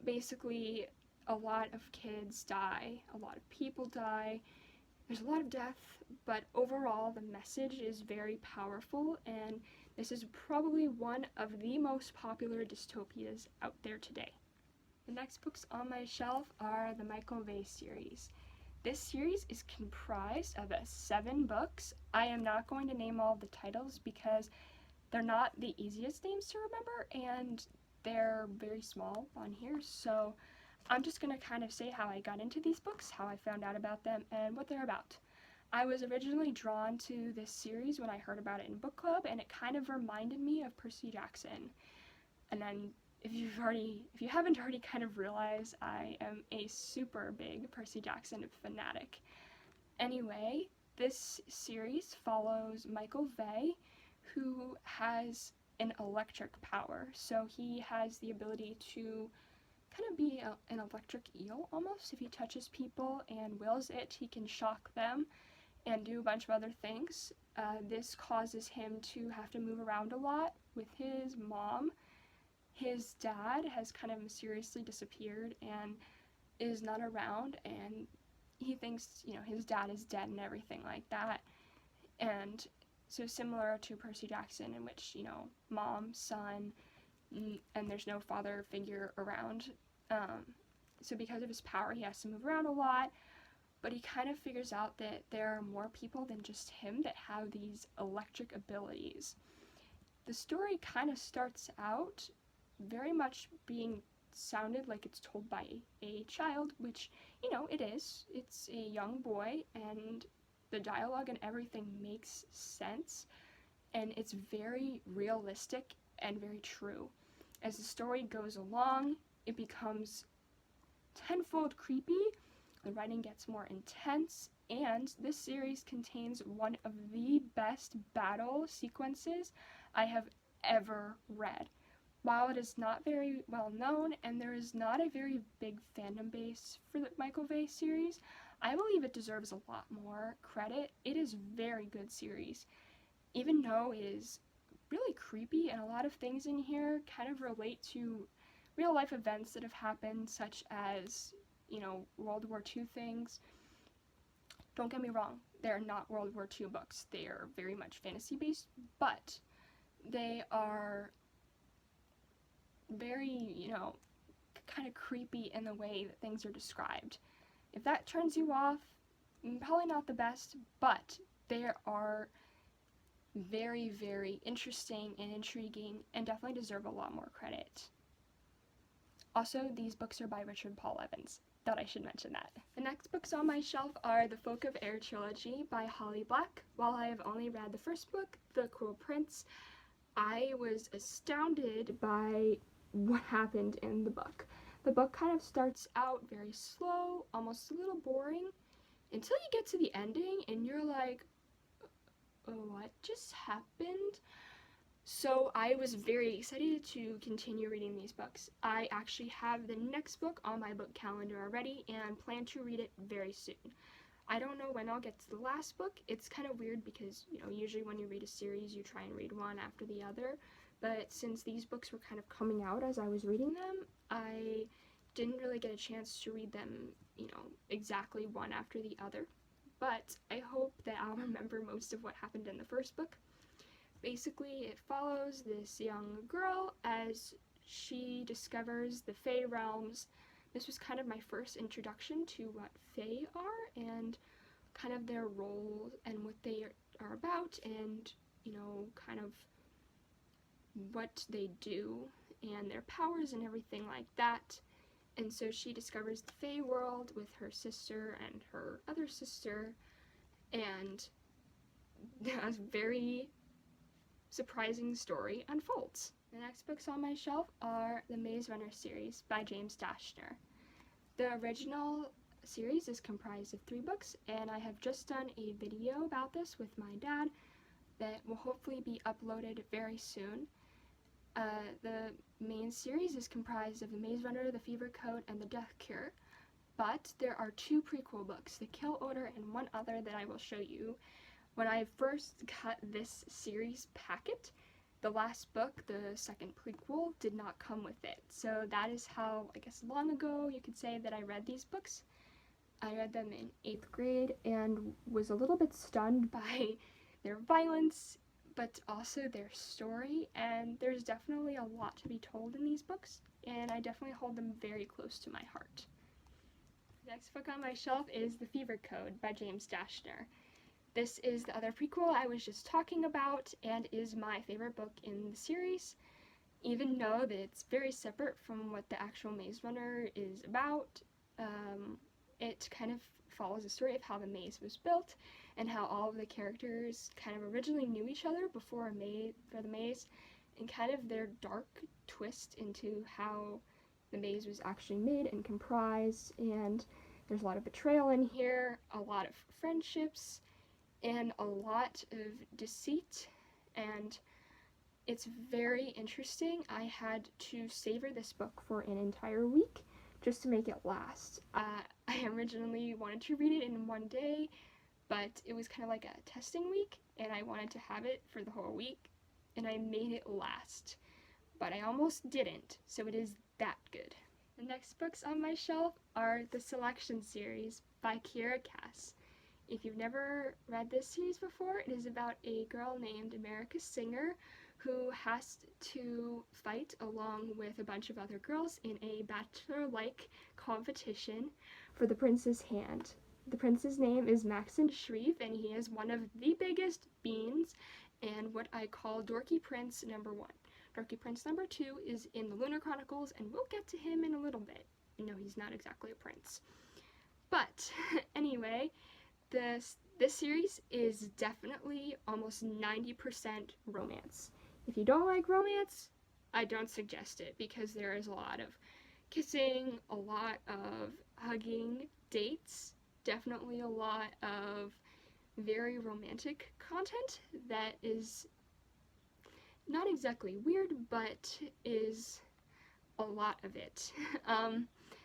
basically, a lot of kids die, a lot of people die, there's a lot of death, but overall the message is very powerful, and this is probably one of the most popular dystopias out there today. The next books on my shelf are the Michael Vey series. This series is comprised of 7 books. I am not going to name all of the titles because they're not the easiest names to remember, and they're very small on here, so I'm just going to kind of say how I got into these books, how I found out about them, and what they're about. I was originally drawn to this series when I heard about it in book club, and it kind of reminded me of Percy Jackson. And then if you haven't already kind of realized, I am a super big Percy Jackson fanatic. Anyway, this series follows Michael Vey, who has an electric power. So he has the ability to kind of be an electric eel almost. If he touches people and wills it, he can shock them and do a bunch of other things. This causes him to have to move around a lot with his mom. His dad has kind of mysteriously disappeared and is not around, and he thinks, his dad is dead and everything like that. And so similar to Percy Jackson, in which, mom, son, and there's no father figure around. So because of his power, he has to move around a lot, but he kind of figures out that there are more people than just him that have these electric abilities. The story kind of starts out very much being sounded like it's told by a child, which, it is. It's a young boy, and the dialogue and everything makes sense, and it's very realistic and very true. As the story goes along, it becomes tenfold creepy. the writing gets more intense, and this series contains one of the best battle sequences I have ever read. While it is not very well known and there is not a very big fandom base for the Michael Bay series, I believe it deserves a lot more credit. It is a very good series, even though it is really creepy, and a lot of things in here kind of relate to real life events that have happened, such as, World War II things. Don't get me wrong, they're not World War II books. They are very much fantasy based, but they are very, kind of creepy in the way that things are described. If that turns you off, probably not the best, but they are very, very interesting and intriguing and definitely deserve a lot more credit. Also, these books are by Richard Paul Evans. Thought I should mention that. The next books on my shelf are the Folk of Air trilogy by Holly Black. While I have only read the first book, The Cruel Prince, I was astounded by what happened in the book. The book kind of starts out very slow, almost a little boring, until you get to the ending and you're like, what just happened? So I was very excited to continue reading these books. I actually have the next book on my book calendar already and plan to read it very soon. I don't know when I'll get to the last book. It's kind of weird because, usually when you read a series, you try and read one after the other. But since these books were kind of coming out as I was reading them, I didn't really get a chance to read them, exactly one after the other. But I hope that I'll remember most of what happened in the first book. Basically, it follows this young girl as she discovers the Fae realms. This was kind of my first introduction to what Fae are and kind of their role and what they are about, and, kind of what they do and their powers and everything like that. And so she discovers the Fae world with her sister and her other sister, and a very surprising story unfolds. The next books on my shelf are the Maze Runner series by James Dashner. The original series is comprised of 3 books, and I have just done a video about this with my dad that will hopefully be uploaded very soon. The main series is comprised of The Maze Runner, The Fever Code, and The Death Cure, but there are 2 prequel books, The Kill Order and one other that I will show you. When I first got this series packet, the last book, the second prequel, did not come with it. So that is how, I guess, long ago you could say that I read these books. I read them in 8th grade and was a little bit stunned by their violence, but also their story, and there's definitely a lot to be told in these books, and I definitely hold them very close to my heart. The next book on my shelf is The Fever Code by James Dashner. This is the other prequel I was just talking about and is my favorite book in the series, even though that it's very separate from what the actual Maze Runner is about. It kind of follows the story of how the maze was built and how all of the characters kind of originally knew each other before the maze, and kind of their dark twist into how the maze was actually made and comprised. And there's a lot of betrayal in here, a lot of friendships, and a lot of deceit, and it's very interesting. I had to savor this book for an entire week just to make it last. I originally wanted to read it in one day, but it was kind of like a testing week, and I wanted to have it for the whole week, and I made it last. But I almost didn't, so it is that good. The next books on my shelf are the Selection series by Kiera Cass. If you've never read this series before, it is about a girl named America Singer who has to fight along with a bunch of other girls in a bachelor-like competition for the prince's hand. The prince's name is Maxon Shreve, and he is one of the biggest beans and what I call Dorky Prince number 1. Dorky Prince number 2 is in the Lunar Chronicles, and we'll get to him in a little bit. No, he's not exactly a prince. But anyway, this series is definitely almost 90% romance. If you don't like romance, I don't suggest it, because there is a lot of kissing, a lot of hugging, dates, definitely a lot of very romantic content that is not exactly weird, but is a lot of it.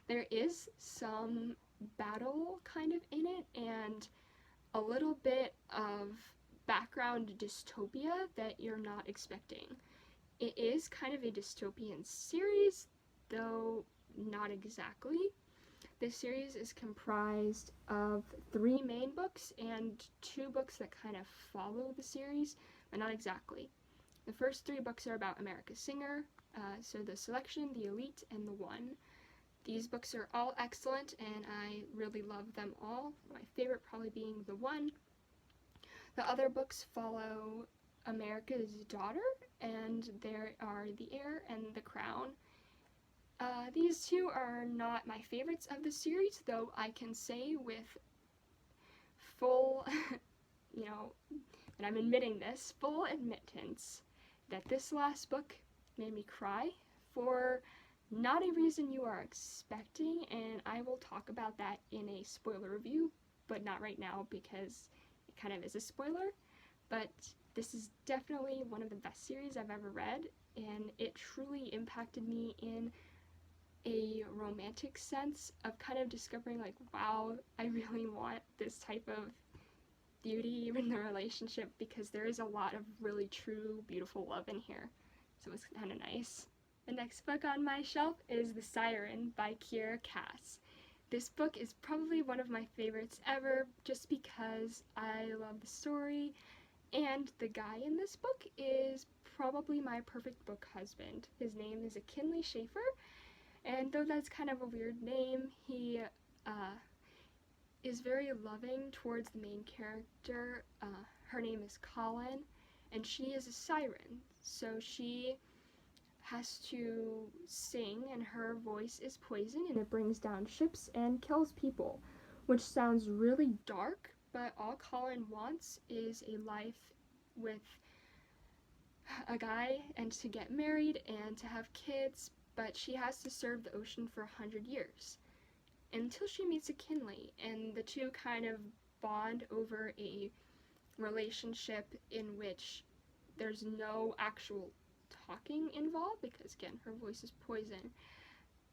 There is some battle kind of in it, and a little bit of background dystopia that you're not expecting. It is kind of a dystopian series, though not exactly. This series is comprised of 3 main books and 2 books that kind of follow the series, but not exactly. The first 3 books are about America's Singer, so The Selection, The Elite, and The One. These books are all excellent, and I really love them all. My favorite probably being The One. The other books follow America's Daughter, and there are The Heir and The Crown. These 2 are not my favorites of the series, though I can say with full, and I'm admitting this, full admittance, that this last book made me cry for not a reason you are expecting, and I will talk about that in a spoiler review, but not right now because it kind of is a spoiler. But this is definitely one of the best series I've ever read, and it truly impacted me in a romantic sense of kind of discovering, like, wow, I really want this type of beauty in the relationship, because there is a lot of really true, beautiful love in here. So it was kind of nice. The next book on my shelf is The Siren by Kiera Cass. This book is probably one of my favorites ever, just because I love the story, and the guy in this book is probably my perfect book husband. His name is Kinley Schaefer, and though that's kind of a weird name, he is very loving towards the main character. Her name is Colin, and she is a siren, so she has to sing, and her voice is poison, and it brings down ships and kills people, which sounds really dark, but all Colin wants is a life with a guy and to get married and to have kids, but she has to serve the ocean for 100 years until she meets a Kinley, and the 2 kind of bond over a relationship in which there's no actual talking involved, because again, her voice is poison,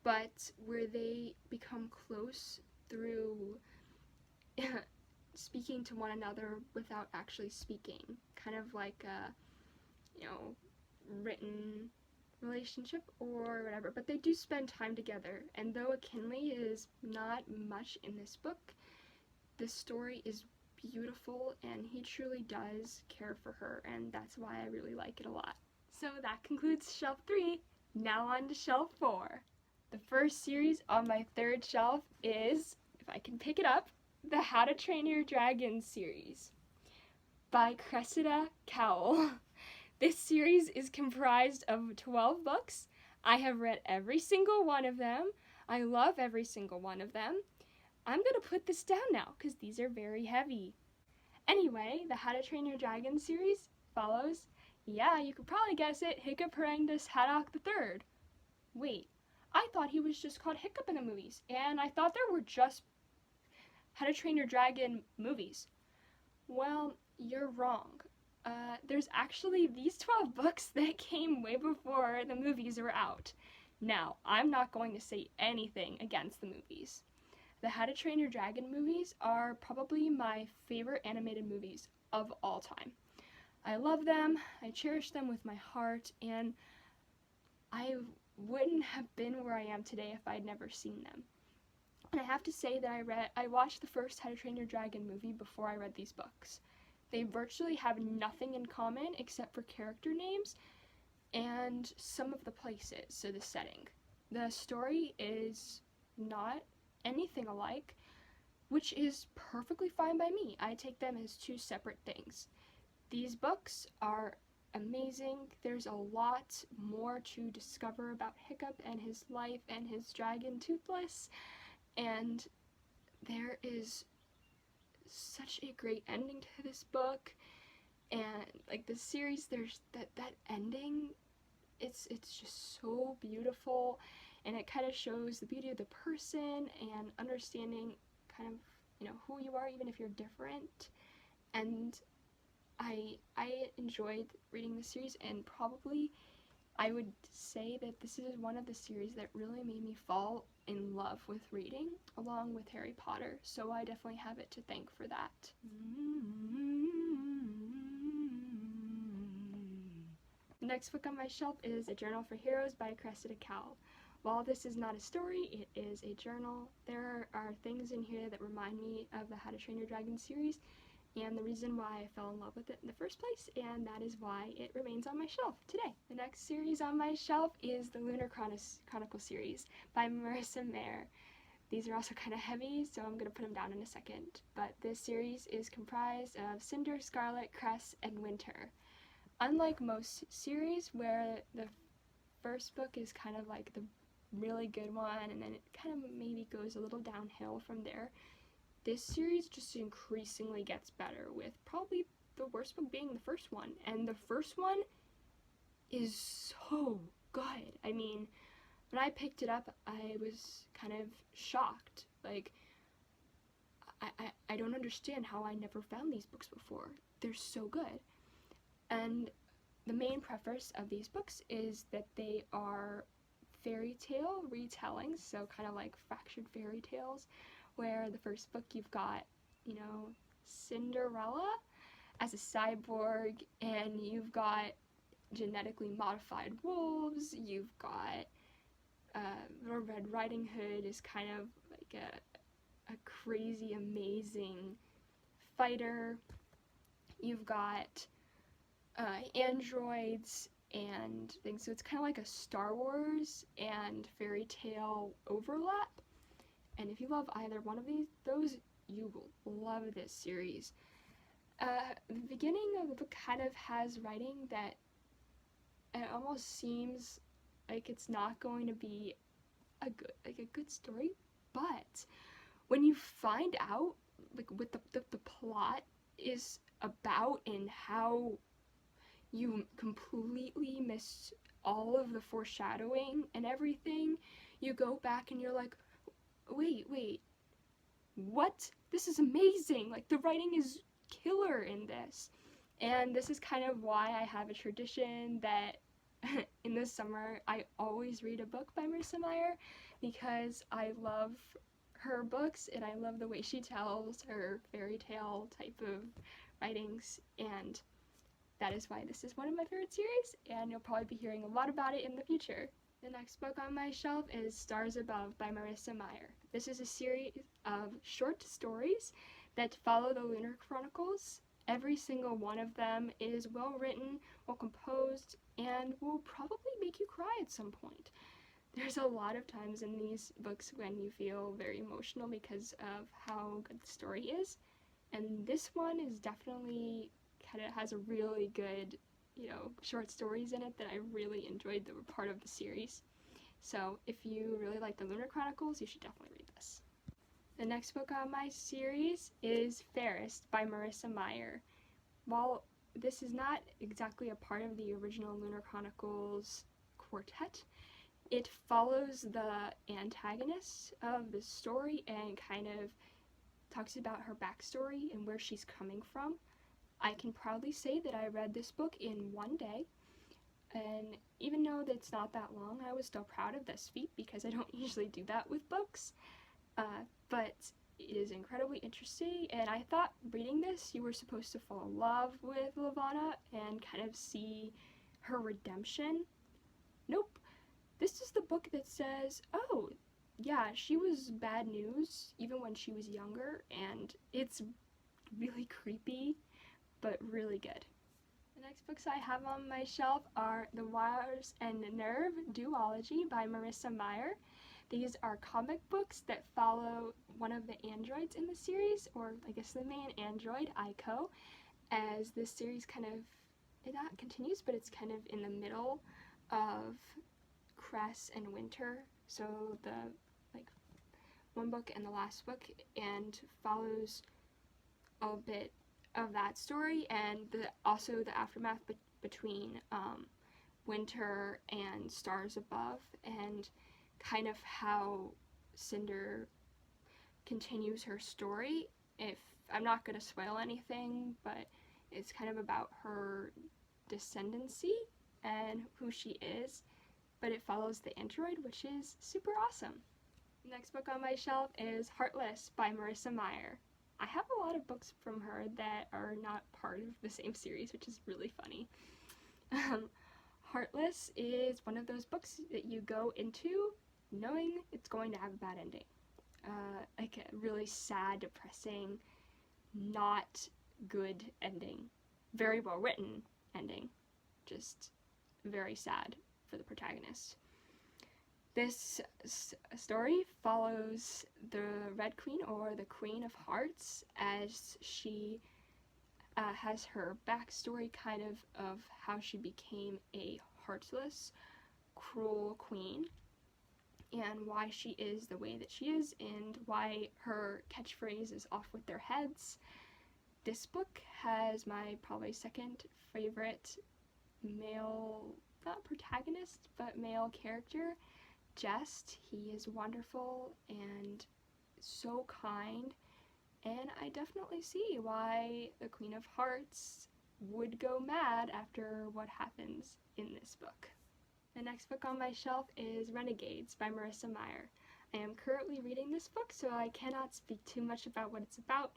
but where they become close through speaking to one another without actually speaking, kind of like a, written relationship or whatever, but they do spend time together, and though Kinley is not much in this book, the story is beautiful, and he truly does care for her, and that's why I really like it a lot. So that concludes shelf 3. Now on to shelf 4. The first series on my 3rd shelf is, if I can pick it up, the How to Train Your Dragon series by Cressida Cowell. This series is comprised of 12 books. I have read every single one of them. I love every single one of them. I'm going to put this down now because these are very heavy. Anyway, the How to Train Your Dragon series follows, yeah, you could probably guess it, Hiccup Horrendous Haddock III. Wait, I thought he was just called Hiccup in the movies, and I thought there were just How to Train Your Dragon movies. Well, you're wrong. There's actually these 12 books that came way before the movies were out. Now, I'm not going to say anything against the movies. The How to Train Your Dragon movies are probably my favorite animated movies of all time. I love them, I cherish them with my heart, and I wouldn't have been where I am today if I'd never seen them. And I have to say that I watched the first How to Train Your Dragon movie before I read these books. They virtually have nothing in common except for character names and some of the places, so the setting. The story is not anything alike, which is perfectly fine by me. I take them as 2 separate things. These books are amazing. There's a lot more to discover about Hiccup and his life and his dragon Toothless, and there is such a great ending to this book, and like the series, there's that ending, it's just so beautiful, and it kind of shows the beauty of the person and understanding kind of, who you are, even if you're different. And I enjoyed reading this series, and probably I would say that this is one of the series that really made me fall in love with reading, along with Harry Potter. So I definitely have it to thank for that. The next book on my shelf is A Journal for Heroes by Cressida Cowell. While this is not a story, it is a journal. There are things in here that remind me of the How to Train Your Dragon series, and the reason why I fell in love with it in the first place, and that is why it remains on my shelf today. The next series on my shelf is the Lunar Chronicle series by Marissa Mayer. These are also kind of heavy, so I'm going to put them down in a second. But this series is comprised of Cinder, Scarlet, Cress, and Winter. Unlike most series where the first book is kind of like the really good one, and then it kind of maybe goes a little downhill from there, this series just increasingly gets better, with probably the worst book being the first one. And the first one is so good. I mean, when I picked it up, I was kind of shocked. Like, I don't understand how I never found these books before. They're so good. And the main preface of these books is that they are fairy tale retellings, so kind of like fractured fairy tales, where the first book you've got, Cinderella as a cyborg, and you've got genetically modified wolves, you've got Little Red Riding Hood is kind of like a crazy, amazing fighter, you've got androids and things, so it's kind of like a Star Wars and fairy tale overlap. And if you love either one of those, you will love this series. The beginning of the book kind of has writing that it almost seems like it's not going to be a good story, but when you find out like what the plot is about and how you completely miss all of the foreshadowing and everything, you go back and you're like, wait, what? This is amazing! Like, the writing is killer in this. And this is kind of why I have a tradition that in the summer I always read a book by Marissa Mayer, because I love her books and I love the way she tells her fairy tale type of writings, and that is why this is one of my favorite series, and you'll probably be hearing a lot about it in the future. The next book on my shelf is Stars Above by Marissa Mayer. This is a series of short stories that follow the Lunar Chronicles. Every single one of them is well written, well composed, and will probably make you cry at some point. There's a lot of times in these books when you feel very emotional because of how good the story is, and this one is definitely kind of has a really good short stories in it that I really enjoyed that were part of the series. So if you really like the Lunar Chronicles, you should definitely read this. The next book on my series is Fairest by Marissa Mayer. While this is not exactly a part of the original Lunar Chronicles quartet, it follows the antagonist of the story and kind of talks about her backstory and where she's coming from. I can proudly say that I read this book in one day, and even though it's not that long, I was still proud of this feat because I don't usually do that with books, but it is incredibly interesting, and I thought reading this you were supposed to fall in love with Lavanna and kind of see her redemption. Nope. This is the book that says, oh, yeah, she was bad news even when she was younger, and it's really creepy, but really good. The next books I have on my shelf are The Wires and Nerve duology by Marissa Mayer. These are comic books that follow one of the androids in the series, or I guess the main android, Aiko, as this series kind of, it not continues, but it's kind of in the middle of Cress and Winter, so the one book and the last book, and follows a bit of that story and also the aftermath between Winter and Stars Above, and kind of how Cinder continues her story. If I'm not going to spoil anything, but it's kind of about her descendancy and who she is, but it follows the android, which is super awesome. The next book on my shelf is Heartless by Marissa Meyer. I have a lot of books from her that are not part of the same series, which is really funny. Heartless is one of those books that you go into knowing it's going to have a bad ending. Like a really sad, depressing, not good ending. Very well written ending. Just very sad for the protagonist. This story follows the Red Queen, or the Queen of Hearts, as she has her backstory kind of how she became a heartless, cruel queen, and why she is the way that she is, and why her catchphrase is "off with their heads." This book has my probably second favorite male, not protagonist, but male character, Jest. He is wonderful and so kind, and I definitely see why the Queen of Hearts would go mad after what happens in this book. The next book on my shelf is Renegades by Marissa Meyer. I am currently reading this book, so I cannot speak too much about what it's about,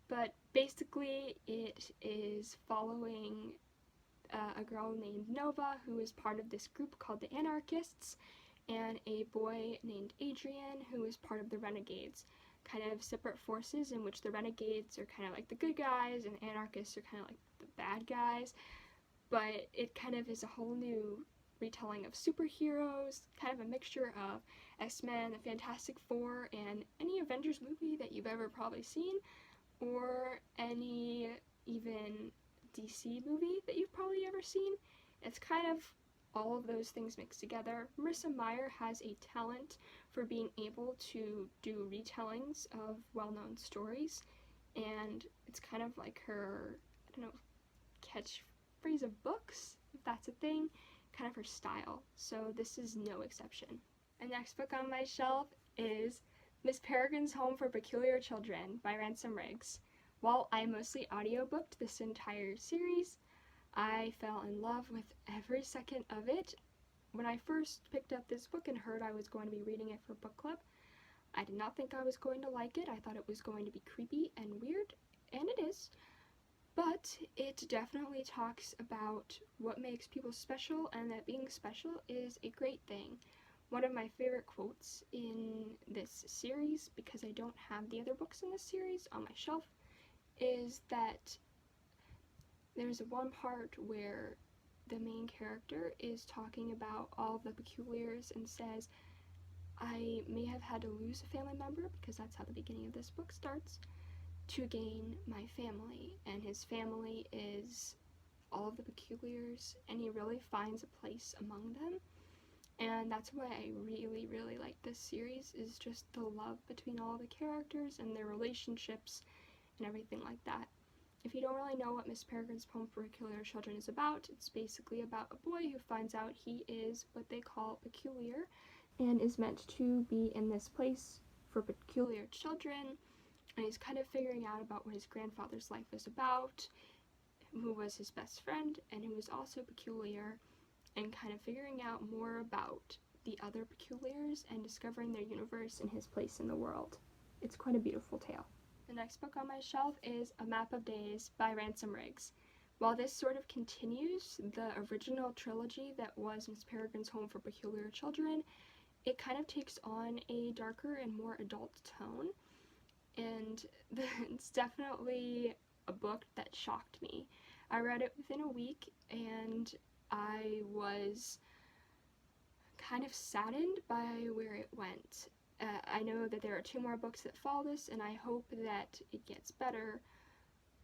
but basically it is following a girl named Nova, who is part of this group called the Anarchists, and a boy named Adrian, who is part of the Renegades. Kind of separate forces in which the Renegades are kind of like the good guys and Anarchists are kind of like the bad guys, but it kind of is a whole new retelling of superheroes, kind of a mixture of X-Men, the Fantastic Four, and any Avengers movie that you've ever probably seen, or any even DC movie that you've probably ever seen. It's kind of all of those things mixed together. Marissa Meyer has a talent for being able to do retellings of well-known stories, and it's kind of like her, I don't know, catchphrase of books, if that's a thing, kind of her style. So this is no exception. The next book on my shelf is Miss Peregrine's Home for Peculiar Children by Ransom Riggs. While I mostly audiobooked this entire series, I fell in love with every second of it. When I first picked up this book and heard I was going to be reading it for book club, I did not think I was going to like it. I thought it was going to be creepy and weird, and it is. But it definitely talks about what makes people special, and that being special is a great thing. One of my favorite quotes in this series, because I don't have the other books in this series on my shelf, is that there's one part where the main character is talking about all the peculiars and says, I may have had to lose a family member, because that's how the beginning of this book starts, to gain my family. And his family is all of the peculiars, and he really finds a place among them. And that's why I really, really like this series, is just the love between all the characters and their relationships and everything like that. If you don't really know what Miss Peregrine's Home for Peculiar Children is about, it's basically about a boy who finds out he is what they call peculiar and is meant to be in this place for peculiar children, and he's kind of figuring out about what his grandfather's life was about, who was his best friend and who was also peculiar, and kind of figuring out more about the other peculiars and discovering their universe and his place in the world. It's quite a beautiful tale. The next book on my shelf is A Map of Days by Ransom Riggs. While this sort of continues the original trilogy that was Miss Peregrine's Home for Peculiar Children, it kind of takes on a darker and more adult tone, and it's definitely a book that shocked me. I read it within a week, and I was kind of saddened by where it went. I know that there are 2 more books that follow this, and I hope that it gets better,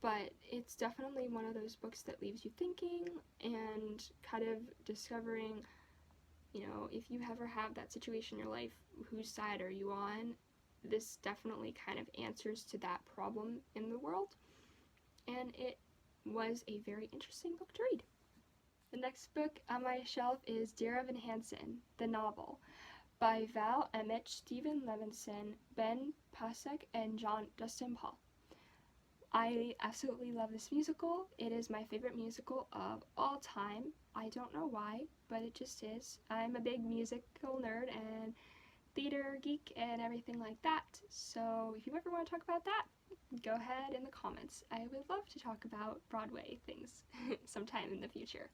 but it's definitely one of those books that leaves you thinking and kind of discovering, you know, if you ever have that situation in your life, whose side are you on? This definitely kind of answers to that problem in the world, and it was a very interesting book to read. The next book on my shelf is Dear Evan Hansen, the novel. by Val Emmett, Stephen Levinson, Ben Pasek, and Justin Paul. I absolutely love this musical. It is my favorite musical of all time. I don't know why, but it just is. I'm a big musical nerd and theater geek and everything like that. So if you ever want to talk about that, go ahead in the comments. I would love to talk about Broadway things sometime in the future.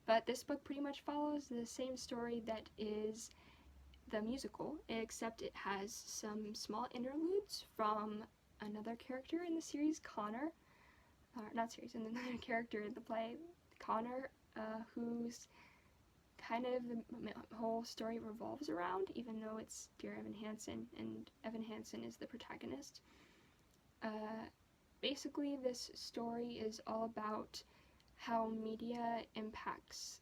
But this book pretty much follows the same story that is the musical, except it has some small interludes from another character in the series, Connor, another character in the play, Connor, who's kind of the whole story revolves around, even though it's Dear Evan Hansen, and Evan Hansen is the protagonist. Basically, this story is all about how media impacts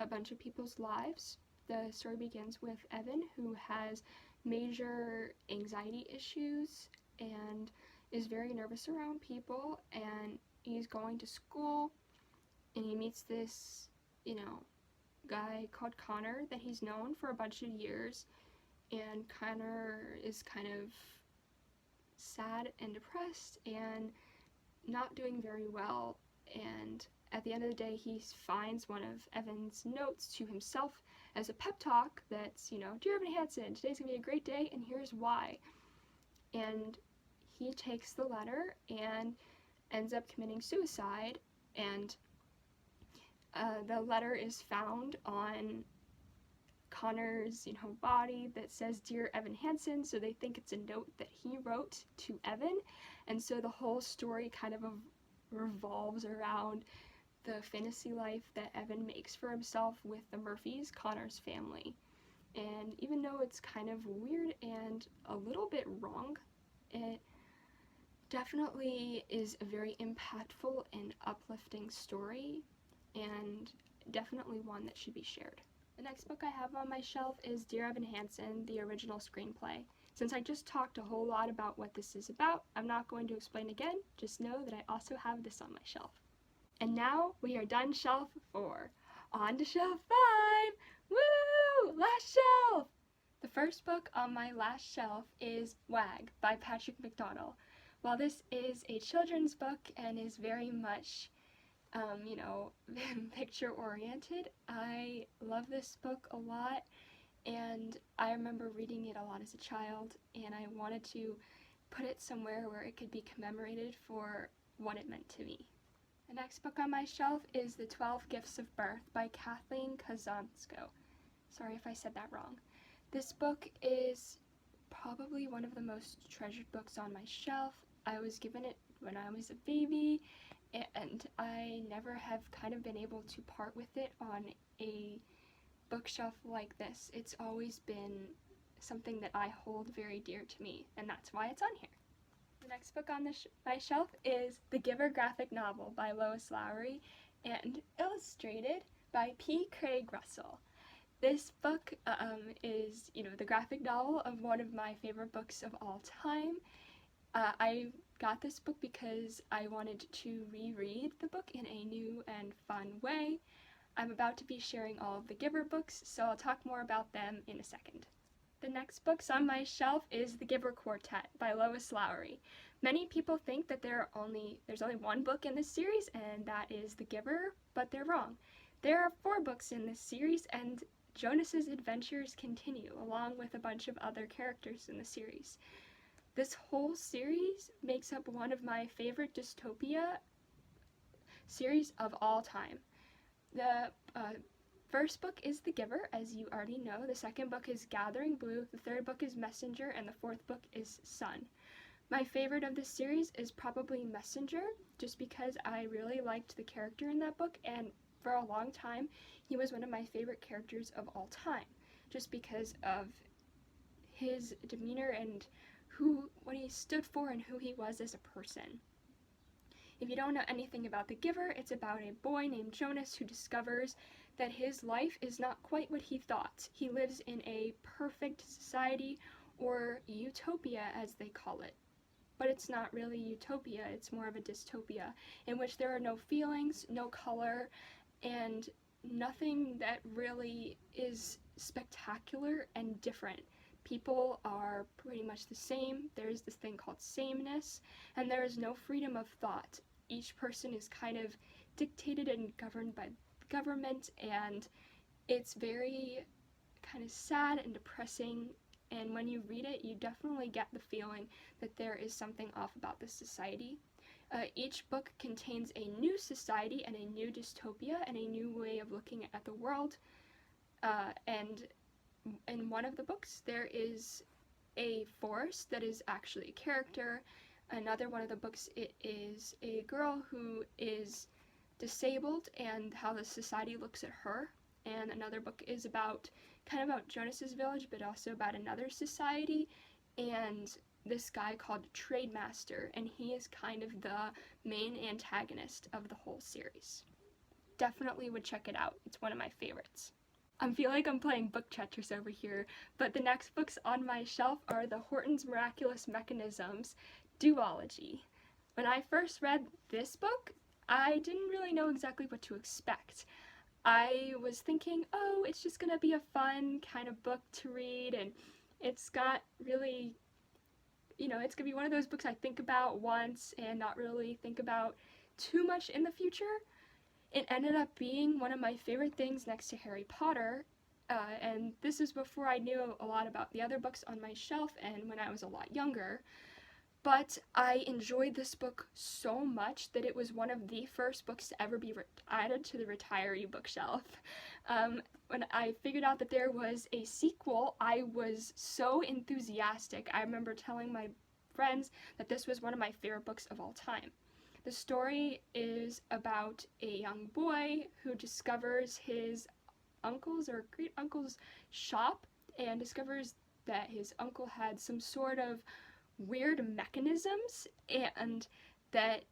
a bunch of people's lives. The story begins with Evan, who has major anxiety issues and is very nervous around people, and he's going to school, and he meets this, guy called Connor that he's known for a bunch of years, and Connor is kind of sad and depressed and not doing very well, and at the end of the day he finds one of Evan's notes to himself as a pep talk that's, Dear Evan Hansen, today's gonna be a great day and here's why. And he takes the letter and ends up committing suicide, and the letter is found on Connor's, body that says Dear Evan Hansen, so they think it's a note that he wrote to Evan, and so the whole story kind of revolves around the fantasy life that Evan makes for himself with the Murphys, Connor's family. And even though it's kind of weird and a little bit wrong, it definitely is a very impactful and uplifting story, and definitely one that should be shared. The next book I have on my shelf is Dear Evan Hansen, the original screenplay. Since I just talked a whole lot about what this is about, I'm not going to explain again, just know that I also have this on my shelf. And now we are done shelf 4. On to shelf 5! Woo! Last shelf! The first book on my last shelf is Wag by Patrick McDonnell. While this is a children's book and is very much, picture oriented, I love this book a lot, and I remember reading it a lot as a child, and I wanted to put it somewhere where it could be commemorated for what it meant to me. The next book on my shelf is The 12 Gifts of Birth by Kathleen Kazansko. Sorry if I said that wrong. This book is probably one of the most treasured books on my shelf. I was given it when I was a baby, and I never have kind of been able to part with it on a bookshelf like this. It's always been something that I hold very dear to me, and that's why it's on here. The next book on my shelf is The Giver graphic novel by Lois Lowry and illustrated by P. Craig Russell. This book is, the graphic novel of one of my favorite books of all time. I got this book because I wanted to reread the book in a new and fun way. I'm about to be sharing all of the Giver books, so I'll talk more about them in a second. The next books on my shelf is The Giver Quartet by Lois Lowry. Many people think that there's only one book in this series, and that is The Giver, but they're wrong. There are 4 books in this series, and Jonas's adventures continue, along with a bunch of other characters in the series. This whole series makes up one of my favorite dystopia series of all time. The first book is The Giver, as you already know. The second book is Gathering Blue. The third book is Messenger, and the fourth book is Sun. My favorite of this series is probably Messenger, just because I really liked the character in that book, and for a long time, he was one of my favorite characters of all time, just because of his demeanor and what he stood for and who he was as a person. If you don't know anything about The Giver, it's about a boy named Jonas who discovers that his life is not quite what he thought. He lives in a perfect society, or utopia as they call it. But it's not really utopia, it's more of a dystopia, in which there are no feelings, no color, and nothing that really is spectacular and different. People are pretty much the same. There's this thing called sameness, and there is no freedom of thought. Each person is kind of dictated and governed by government, and it's very kind of sad and depressing. And when you read it, you definitely get the feeling that there is something off about this society. Each book contains a new society and a new dystopia and a new way of looking at the world. And in one of the books, there is a forest that is actually a character. Another one of the books, it is a girl who is disabled and how the society looks at her. And another book is about Jonas's village, but also about another society, and this guy called Trade Master, and he is kind of the main antagonist of the whole series. Definitely would check it out. It's one of my favorites. I feel like I'm playing book Tetris over here, but the next books on my shelf are the Horton's Miraculous Mechanisms duology. When I first read this book, I didn't really know exactly what to expect. I was thinking, oh, it's just gonna be a fun kind of book to read, and it's got really, it's gonna be one of those books I think about once and not really think about too much in the future. It ended up being one of my favorite things next to Harry Potter, and this is before I knew a lot about the other books on my shelf and when I was a lot younger. But I enjoyed this book so much that it was one of the first books to ever be added to the Retiree bookshelf. When I figured out that there was a sequel, I was so enthusiastic. I remember telling my friends that this was one of my favorite books of all time. The story is about a young boy who discovers his uncle's or great uncle's shop and discovers that his uncle had some sort of weird mechanisms, and that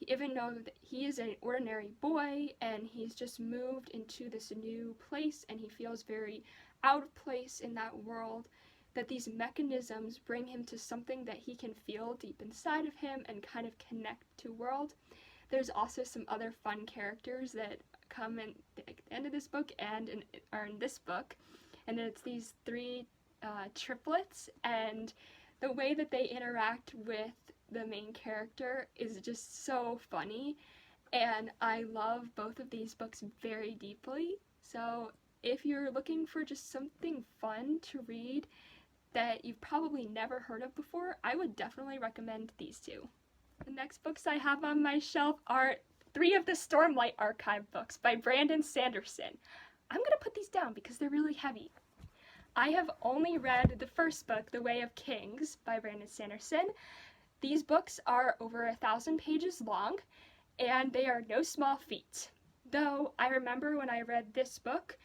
even though he is an ordinary boy and he's just moved into this new place and he feels very out of place in that world, that these mechanisms bring him to something that he can feel deep inside of him and kind of connect to world. There's also some other fun characters that come in at the end of this book and are in this book, and it's these three triplets, and the way that they interact with the main character is just so funny, and I love both of these books very deeply. So if you're looking for just something fun to read that you've probably never heard of before, I would definitely recommend these two. The next books I have on my shelf are 3 of the Stormlight Archive books by Brandon Sanderson. I'm gonna put these down because they're really heavy. I have only read the first book, The Way of Kings, by Brandon Sanderson. These books are over 1,000 pages long, and they are no small feat. Though I remember when I read this book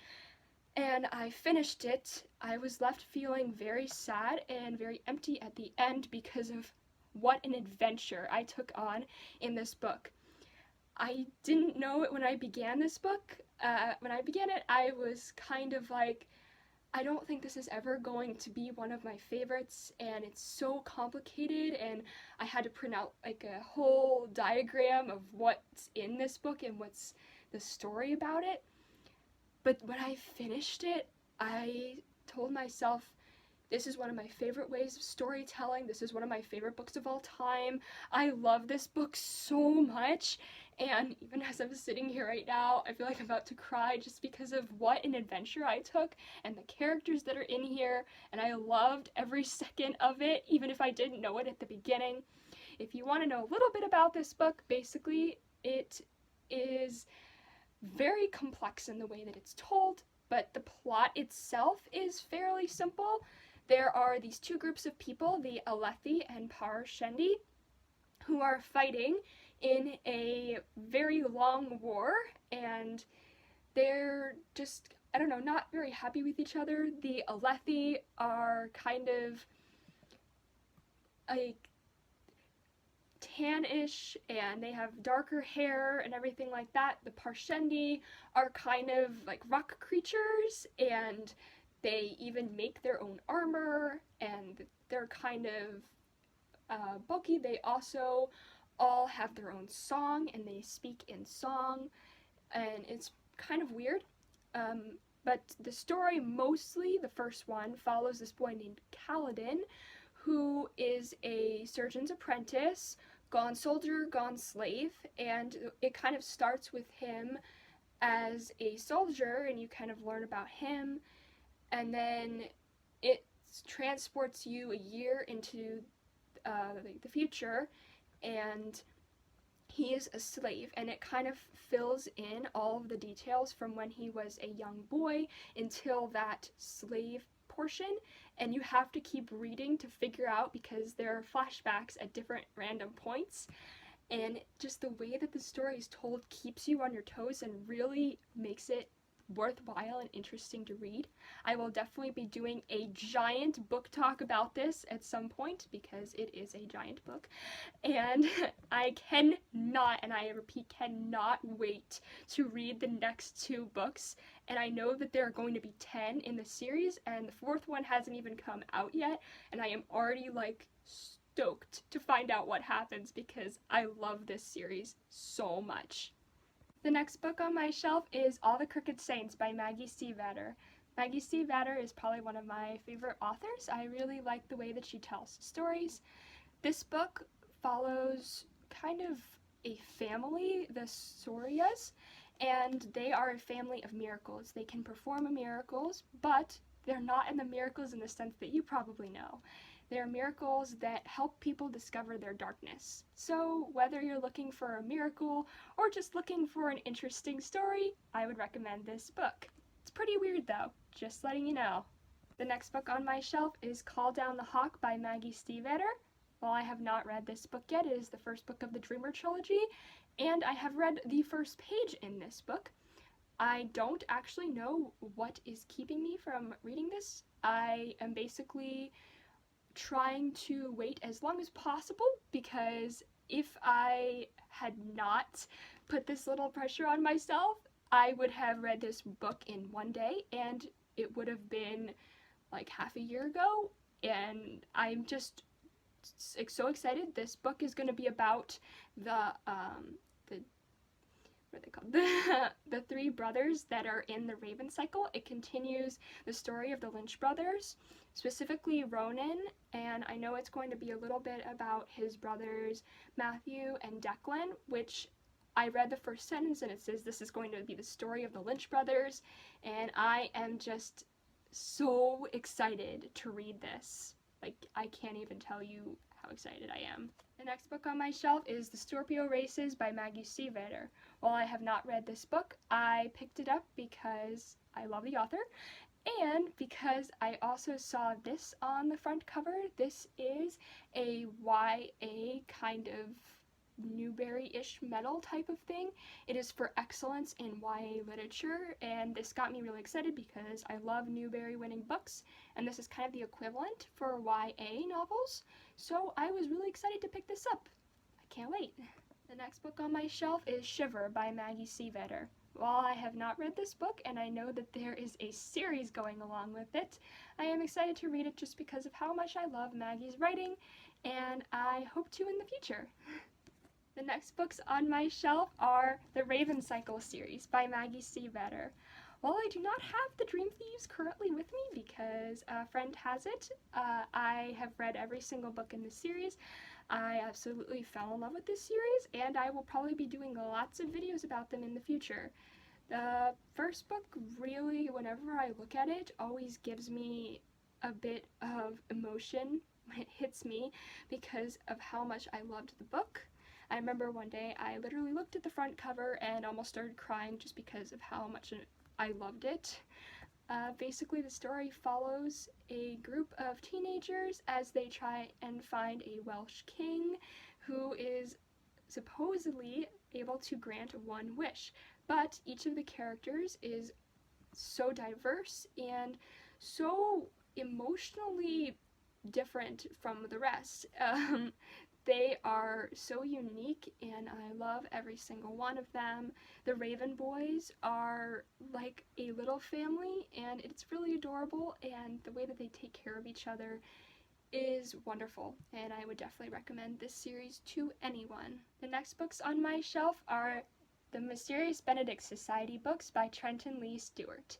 and I finished it, I was left feeling very sad and very empty at the end because of what an adventure I took on in this book. I didn't know it when I began this book. When I began it, I was kind of like, I don't think this is ever going to be one of my favorites, and it's so complicated, and I had to print out like a whole diagram of what's in this book and what's the story about it. But when I finished it, I told myself, this is one of my favorite ways of storytelling. This is one of my favorite books of all time. I love this book so much. And even as I'm sitting here right now, I feel like I'm about to cry just because of what an adventure I took and the characters that are in here. And I loved every second of it, even if I didn't know it at the beginning. If you want to know a little bit about this book, basically it is very complex in the way that it's told, but the plot itself is fairly simple. There are these 2 groups of people, the Alethi and Parshendi, who are fighting in a very long war, and they're just, I don't know, not very happy with each other. The Alethi are kind of like tannish, and they have darker hair and everything like that. The Parshendi are kind of like rock creatures, and they even make their own armor, and they're kind of bulky. They also all have their own song, and they speak in song, and it's kind of weird. But the story, mostly the first one, follows this boy named Kaladin, who is a surgeon's apprentice, gone soldier, gone slave, and it kind of starts with him as a soldier, and you kind of learn about him, and then it transports you a year into the future, and he is a slave, and it kind of fills in all of the details from when he was a young boy until that slave portion, and you have to keep reading to figure out because there are flashbacks at different random points, and just the way that the story is told keeps you on your toes and really makes it worthwhile and interesting to read. I will definitely be doing a giant book talk about this at some point because it is a giant book, and I cannot, and I repeat, cannot wait to read the next 2 books. And I know that there are going to be 10 in the series, and the 4th one hasn't even come out yet, and I am already like stoked to find out what happens because I love this series so much. The next book on my shelf is All the Crooked Saints by Maggie Stiefvater. Maggie Stiefvater is probably one of my favorite authors. I really like the way that she tells stories. This book follows kind of a family, the Sorias, and they are a family of miracles. They can perform miracles, but they're not in the miracles in the sense that you probably know. They're miracles that help people discover their darkness. So whether you're looking for a miracle or just looking for an interesting story, I would recommend this book. It's pretty weird though, just letting you know. The next book on my shelf is Call Down the Hawk by Maggie Stiefvater. While I have not read this book yet, it is the first book of the Dreamer trilogy, and I have read the first page in this book. I don't actually know what is keeping me from reading this. I am basically trying to wait as long as possible because if I had not put this little pressure on myself, I would have read this book in one day, and it would have been like half a year ago, and I'm just so excited. This book is going to be about the what are they called? The 3 brothers that are in the Raven cycle. It continues the story of the Lynch brothers, specifically Ronan, and I know it's going to be a little bit about his brothers Matthew and Declan, which I read the first sentence and it says this is going to be the story of the Lynch brothers, and I am just so excited to read this. Like, I can't even tell you how excited I am. The next book on my shelf is The Scorpio Races by Maggie Stiefvater. While I have not read this book, I picked it up because I love the author and because I also saw this on the front cover. This is a YA kind of Newbery-ish medal type of thing. It is for excellence in YA literature, and this got me really excited because I love Newbery-winning books, and this is kind of the equivalent for YA novels, so I was really excited to pick this up. I can't wait. The next book on my shelf is Shiver by Maggie Stiefvater. While I have not read this book, and I know that there is a series going along with it, I am excited to read it just because of how much I love Maggie's writing, and I hope to in the future. The next books on my shelf are the Raven Cycle series by Maggie Stiefvater. While I do not have the Dream Thieves currently with me because a friend has it, I have read every single book in this series. I absolutely fell in love with this series, and I will probably be doing lots of videos about them in the future. The first book really, whenever I look at it, always gives me a bit of emotion when it hits me because of how much I loved the book. I remember one day I literally looked at the front cover and almost started crying just because of how much I loved it. Basically, the story follows a group of teenagers as they try and find a Welsh king who is supposedly able to grant one wish. But each of the characters is so diverse and so emotionally different from the rest. They are so unique, and I love every single one of them. The Raven boys are like a little family, and it's really adorable, and the way that they take care of each other is wonderful, and I would definitely recommend this series to anyone. The next books on my shelf are the Mysterious Benedict Society books by Trenton Lee Stewart.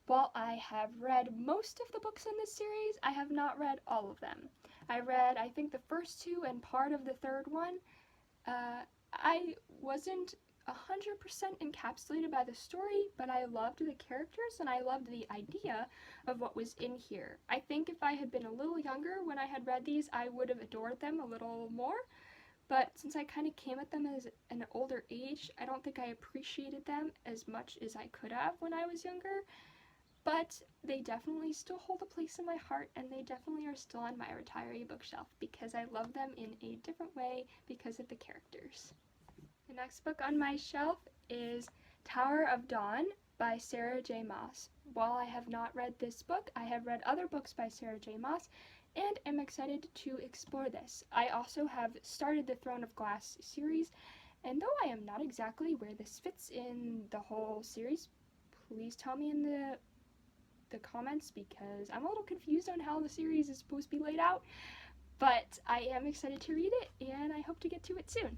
While I have read most of the books in this series, I have not read all of them. I read, I think, the first two and part of the third one. I wasn't 100% encapsulated by the story, but I loved the characters and I loved the idea of what was in here. I think if I had been a little younger when I had read these, I would have adored them a little more. But since I kind of came at them as an older age, I don't think I appreciated them as much as I could have when I was younger. But they definitely still hold a place in my heart, and they definitely are still on my retiree bookshelf because I love them in a different way because of the characters. The next book on my shelf is Tower of Dawn by Sarah J. Maas. While I have not read this book, I have read other books by Sarah J. Maas and am excited to explore this. I also have started the Throne of Glass series, and though I am not exactly where this fits in the whole series, please tell me in the comments because I'm a little confused on how the series is supposed to be laid out, but I am excited to read it and I hope to get to it soon.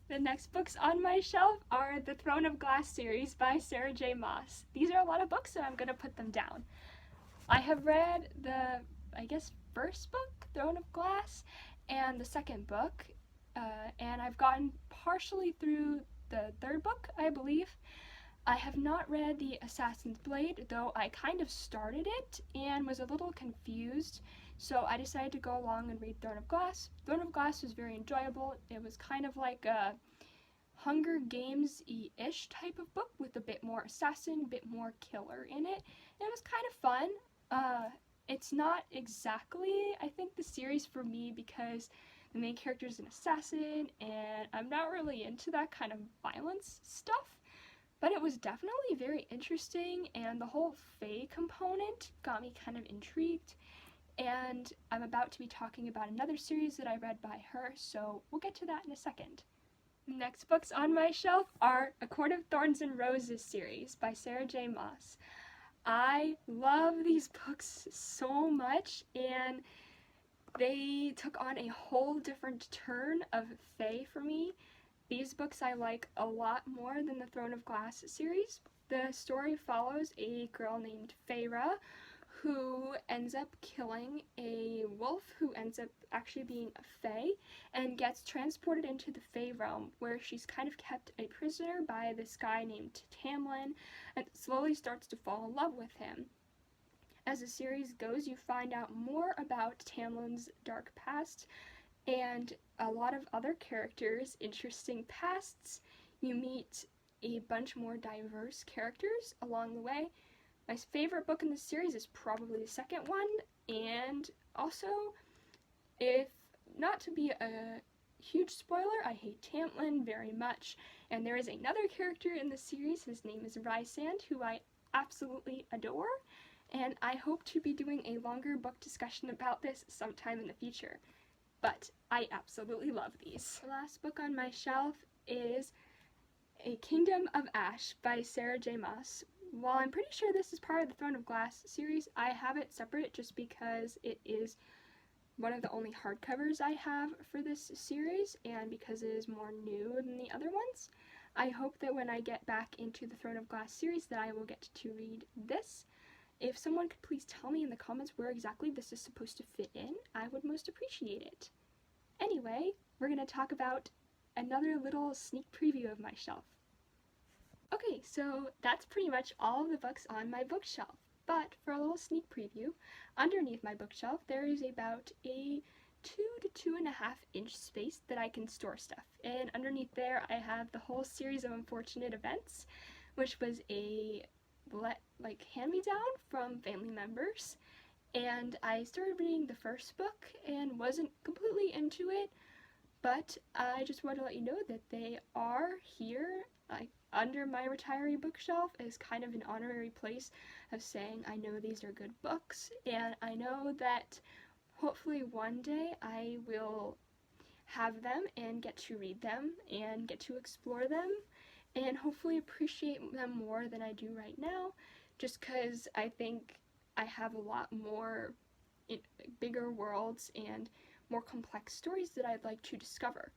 The next books on my shelf are the Throne of Glass series by Sarah J. Maas. These are a lot of books, so I'm going to put them down. I have read the, first book, Throne of Glass, and the second book, and I've gotten partially through the third book, I believe. I have not read The Assassin's Blade, though I kind of started it and was a little confused, so I decided to go along and read Throne of Glass. Throne of Glass was very enjoyable. It was kind of like a Hunger Games-y-ish type of book with a bit more assassin, a bit more killer in it. And it was kind of fun. It's not exactly, I think, the series for me because the main character is an assassin and I'm not really into that kind of violence stuff. But it was definitely very interesting, and the whole fae component got me kind of intrigued. And I'm about to be talking about another series that I read by her, so we'll get to that in a second. Next books on my shelf are A Court of Thorns and Roses series by Sarah J. Maas. I love these books so much, and they took on a whole different turn of fae for me. These books I like a lot more than the Throne of Glass series. The story follows a girl named Feyre who ends up killing a wolf who ends up actually being a fae and gets transported into the fae realm where she's kind of kept a prisoner by this guy named Tamlin and slowly starts to fall in love with him. As the series goes, you find out more about Tamlin's dark past and a lot of other characters' interesting pasts. You meet a bunch more diverse characters along the way. My favorite book in the series is probably the second one, and also, if not to be a huge spoiler, I hate Tamlin very much, and there is another character in the series, his name is Rysand, who I absolutely adore, and I hope to be doing a longer book discussion about this sometime in the future. But I absolutely love these. The last book on my shelf is A Kingdom of Ash by Sarah J. Maas. While I'm pretty sure this is part of the Throne of Glass series, I have it separate just because it is one of the only hardcovers I have for this series and because it is more new than the other ones. I hope that when I get back into the Throne of Glass series that I will get to read this. If someone could please tell me in the comments where exactly this is supposed to fit in, I would most appreciate it. Anyway, we're going to talk about another little sneak preview of my shelf. Okay, so that's pretty much all of the books on my bookshelf. But for a little sneak preview, underneath my bookshelf there is about a 2 to 2.5 inch space that I can store stuff. And underneath there I have the whole series of Unfortunate Events, which was a hand-me-down from family members, and I started reading the first book and wasn't completely into it, but I just want to let you know that they are here under my retiree bookshelf as kind of an honorary place of saying I know these are good books, and I know that hopefully one day I will have them and get to read them and get to explore them and hopefully appreciate them more than I do right now, just because I think I have a lot more bigger worlds and more complex stories that I'd like to discover.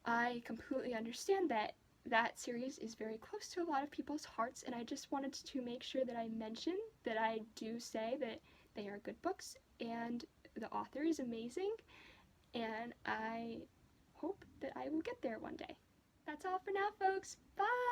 I completely understand that that series is very close to a lot of people's hearts, and I just wanted to make sure that I mention that I do say that they are good books and the author is amazing, and I hope that I will get there one day. That's all for now, folks. Bye!